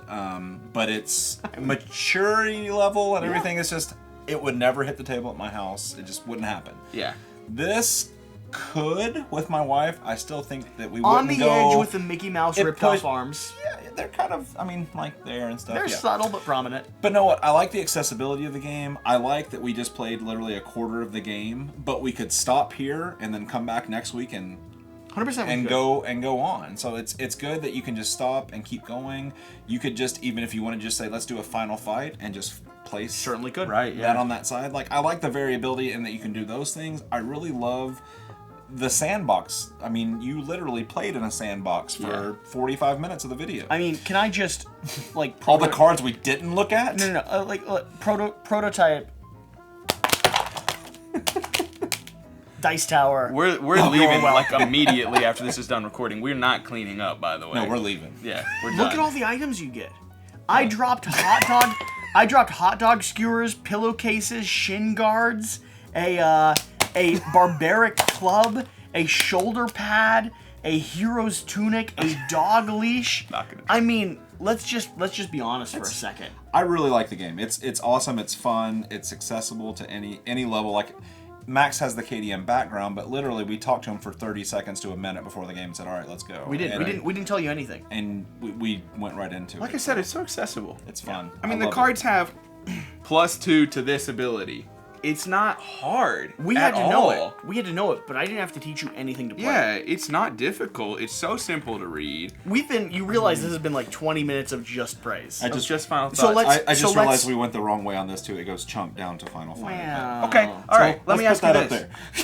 but its maturity level and everything is just, it would never hit the table at my house. It just wouldn't happen. Yeah. This could, with my wife, I still think that we on wouldn't the go... edge with the Mickey Mouse It ripped off pushed- arms. Yeah, they're kind of, I mean, like there and stuff. They're yeah. subtle but prominent. But know what? I like the accessibility of the game. I like that we just played literally a quarter of the game, but we could stop here and then come back next week and 100% and go on. So it's good that you can just stop and keep going. You could just, even if you want to just say let's do a final fight and just place Certainly could. Right, that yeah. on that side. Like I like the variability and that you can do those things. I really love the sandbox. I mean, you literally played in a sandbox for 45 minutes of the video. I mean, can I just like All the cards we didn't look at? No. Prototype. Dice Tower. We're leaving like immediately after this is done recording. We're not cleaning up, by the way. No, we're leaving. Yeah, we're done. Look at all the items you get. I dropped hot dog skewers, pillowcases, shin guards, a barbaric club, a shoulder pad, a hero's tunic, a dog leash. Not gonna- I mean, let's just be honest for a second. I really like the game. It's awesome. It's fun. It's accessible to any level. Like Max has the KDM background, but literally we talked to him for 30 seconds to a minute before the game and said, "All right, let's go." We didn't tell you anything. And we went right into it. Like I said, it's so accessible. It's fun. I mean, the love cards have +2 to this ability. It's not hard. We at had to know all. it. We had to know it, but I didn't have to teach you anything to play. Yeah, it's not difficult. It's so simple to read. You realize this has been like 20 minutes of just praise. I Of just- just final thoughts. So let's- I just let's- realized we went the wrong way on this too. It goes chunk down to final fight. Wow. Okay, all right. Let me Let's ask put you that this: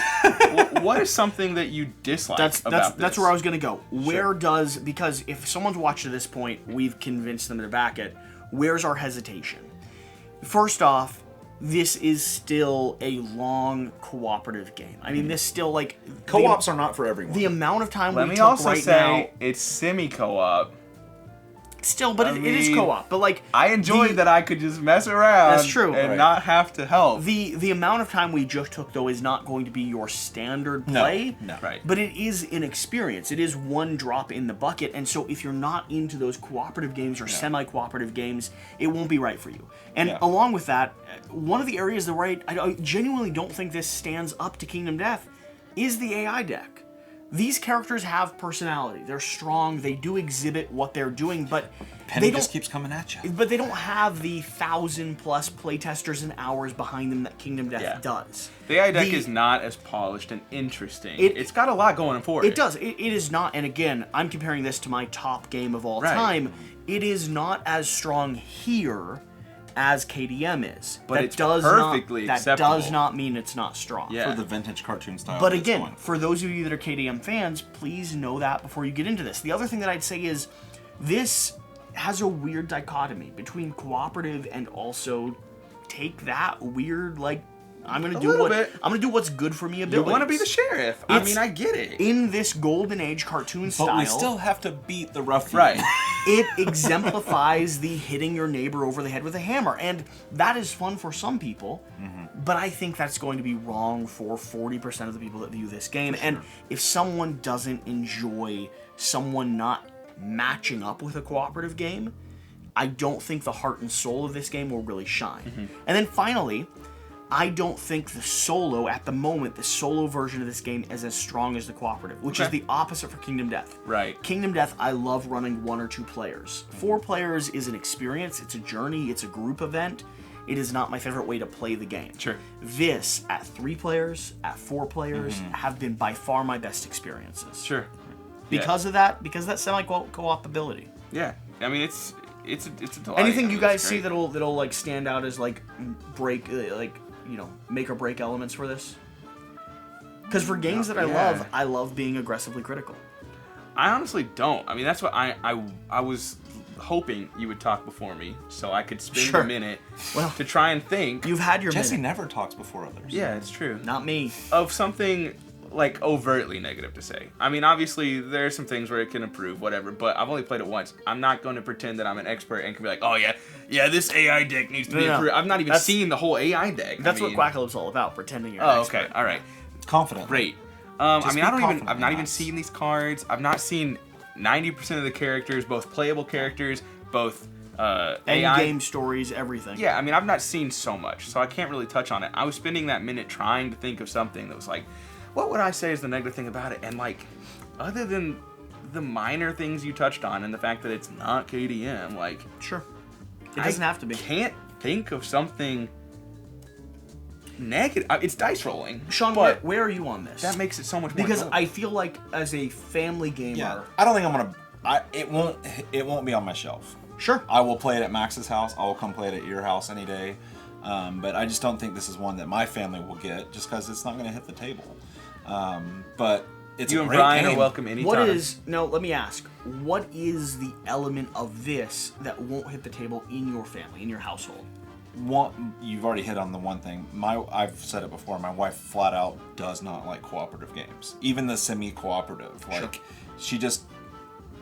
up there. What is something that you dislike That's about this? where I was gonna go. Because if someone's watched to this point, we've convinced them to back it. Where's our hesitation? First off, this is still a long cooperative game. I mean, this still like Co-ops are not for everyone. the amount of time Let we me took also right say now. it's semi-co-op. Still, but it is mean, co-op. But like I enjoyed that I could just mess around. That's true. And Right. not have to help. The amount of time we just took though is not going to be your standard play. No. Right. But it is an experience. It is one drop in the bucket. And so if you're not into those cooperative games or semi-cooperative games, it won't be right for you. And Yeah. along with that, one of the areas the I genuinely don't think this stands up to Kingdom Death is the AI deck. These characters have personality. They're strong. They do exhibit what they're doing, but Penny they don't. just keeps coming at you. But they don't have the 1,000+ playtesters and hours behind them that Kingdom Death does. The AI deck The- is not as polished and interesting. It- It's got a lot going for it. It does. It is not. And again, I'm comparing this to my top game of all Right. time. It is not as strong here as KDM is. But that it's does perfectly not, That acceptable. does not mean it's not strong. Yeah. For the vintage cartoon style. But that it's again, going. for those of you that are KDM fans, please know that before you get into this. The other thing that I'd say is this has a weird dichotomy between cooperative and also take that weird like I'm gonna do what's good for me You abilities. want to be the sheriff. I It's- mean, I get it. in this golden age cartoon style. But we still have to beat the ruffian. Right. It exemplifies the hitting your neighbor over the head with a hammer, and that is fun for some people. But I think that's going to be wrong for 40% of the people that view this game. And if someone doesn't enjoy someone not matching up with a cooperative game, I don't think the heart and soul of this game will really shine. And then finally, I don't think the solo, at the moment, the solo version of this game is as strong as the cooperative, which is Okay. the opposite for Kingdom Death. Right. Kingdom Death, I love running 1 or 2 players. 4 players is an experience, it's a journey, it's a group event. It is not my favorite way to play the game. Sure. This, at 3 players, at 4 players, have been by far my best experiences. Sure. Because of that semi-co-op ability. Yeah. I mean, it's a delight. Anything I mean, you guys it's see great. that'll like stand out as like make or break elements for this? Because for games that I love being aggressively critical. I honestly don't. I mean, that's what I was hoping you would talk before me, so I could spend Sure. a minute Well, to try and think. You've had your Jesse minute. never talks before others. Yeah, it's true. Not me. Of something like overtly negative to say. I mean, obviously there are some things where it can improve, whatever. But I've only played it once. I'm not going to pretend that I'm an expert and can be like, oh yeah, this AI deck needs to be No. improved. I've not even That's- seen the whole AI deck. That's I mean, what Quackalope's all about, pretending you're an Oh, expert. okay, all right, Confident. great. Just I mean, be confident I've not in even us. seen these cards. I've not seen 90% of the characters, both playable characters, both AI. End-game stories, everything. Yeah, I mean, I've not seen so much, so I can't really touch on it. I was spending that minute trying to think of something that was like, what would I say is the negative thing about it? And like, other than the minor things you touched on and the fact that it's not KDM, like, Sure. It doesn't have to be. Can't think of something negative. It's dice rolling. Sean, but where are you on this? that makes it so much more because dope. I feel like as a family gamer, Yeah. I don't think I'm gonna. It won't be on my shelf. sure. I will play it at Max's house. I will come play it at your house any day. But I just don't think this is one that my family will get, just because it's not going to hit the table. But it's you a and great Brian game. are welcome anytime. Let me ask. What is the element of this that won't hit the table in your family, in your household? You've already hit on the one thing. I've said it before. My wife flat out does not like cooperative games, even the semi-cooperative. Like, she just,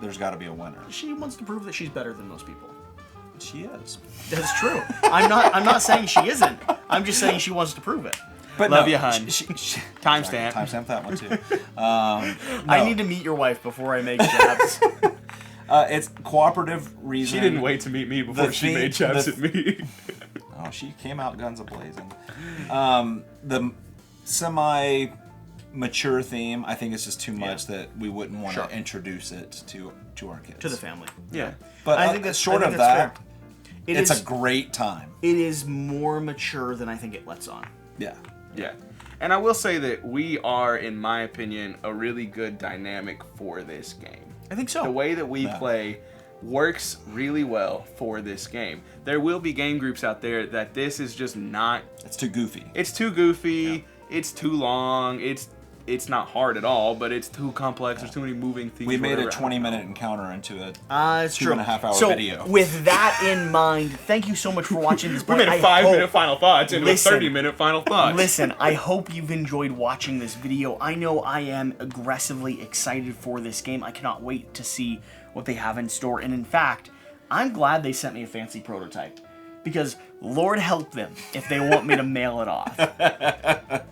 there's got to be a winner. She wants to prove that she's better than most people. She is. That's true. I'm not saying she isn't. I'm just saying she wants to prove it. But Love no, you, hun. Timestamp. Timestamp that one too. I need to meet your wife before I make jabs. It's cooperative reason. She didn't wait to meet me before she made jabs at me. Oh, she came out guns a-blazing. The semi-mature theme, I think it's just too much that we wouldn't want to introduce it to our kids. To the family. Yeah. But I think that's short I of think that's that, fair. it's a great time. It is more mature than I think it lets on. Yeah. Yeah. And I will say that we are, in my opinion, a really good dynamic for this game. I think so. The way that we play works really well for this game. There will be game groups out there that this is just not... It's too goofy. It's too goofy. It's too long. It's not hard at all, but it's too complex. There's too many moving things. We made a whatever. 20-minute encounter into a It's true. 2.5-hour so, video. with that in mind, thank you so much for watching this. We made a I 5-minute hope- final thoughts into Listen. a 30-minute final thoughts. Listen, I hope you've enjoyed watching this video. I know I am aggressively excited for this game. I cannot wait to see what they have in store. And in fact, I'm glad they sent me a fancy prototype. Because Lord help them if they want me to mail it off.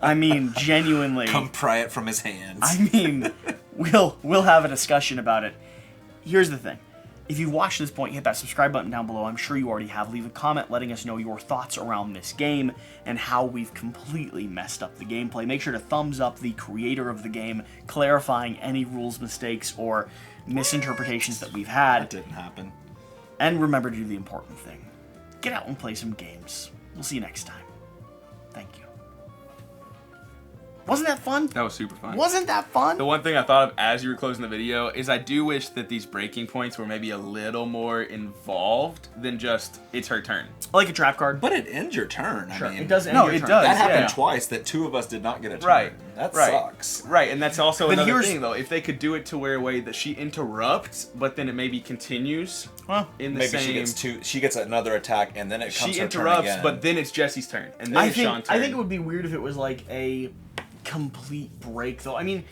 I mean, genuinely. Come pry it from his hands. I mean, we'll have a discussion about it. Here's the thing. If you've watched this point, hit that subscribe button down below. I'm sure you already have. Leave a comment letting us know your thoughts around this game and how we've completely messed up the gameplay. Make sure to thumbs up the creator of the game, clarifying any rules mistakes or misinterpretations that we've had. That didn't happen. And remember to do the important thing. Get out and play some games. We'll see you next time. Thank you. Wasn't that fun? That was super fun. Wasn't that fun? The one thing I thought of as you were closing the video is I do wish that these breaking points were maybe a little more involved than just, it's her turn. Like a trap card. But it ends your turn. Sure, I mean, it does end No, your it turn. does. That happened Yeah. twice that two of us did not get a turn. Right. That Right. sucks. Right, and that's also But another here's- thing, though. If they could do it to where a way that she interrupts, but then it maybe continues Well, in the Maybe same... she gets another attack and then it comes She her turn interrupts, again. but then it's Jesse's turn, and then I it's think Sean's turn. I think it would be weird if it was like a complete break, though. I mean,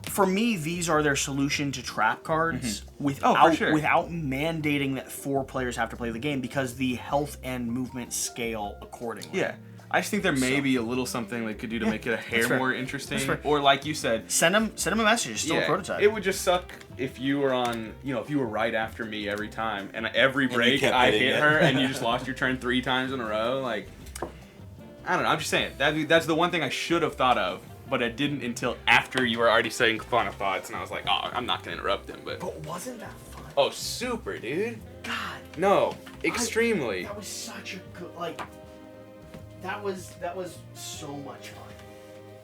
for me, these are their solution to trap cards without sure. without mandating that 4 players have to play the game because the health and movement scale accordingly. Yeah. I just think there may be a little something they could do to make it a hair fair. more interesting. That's fair. Or like you said, Send them a message. It's still a prototype. it would just suck if you were on, if you were right after me every time, and every you break kept I hitting hit it. her, and you just lost your turn 3 times in a row. Like, I don't know. I'm just saying that's the one thing I should have thought of, but I didn't until after you were already saying final thoughts, and I was like, oh, I'm not gonna interrupt him. But wasn't that fun? oh, super, dude. God, No, extremely. that was such a good That was so much fun.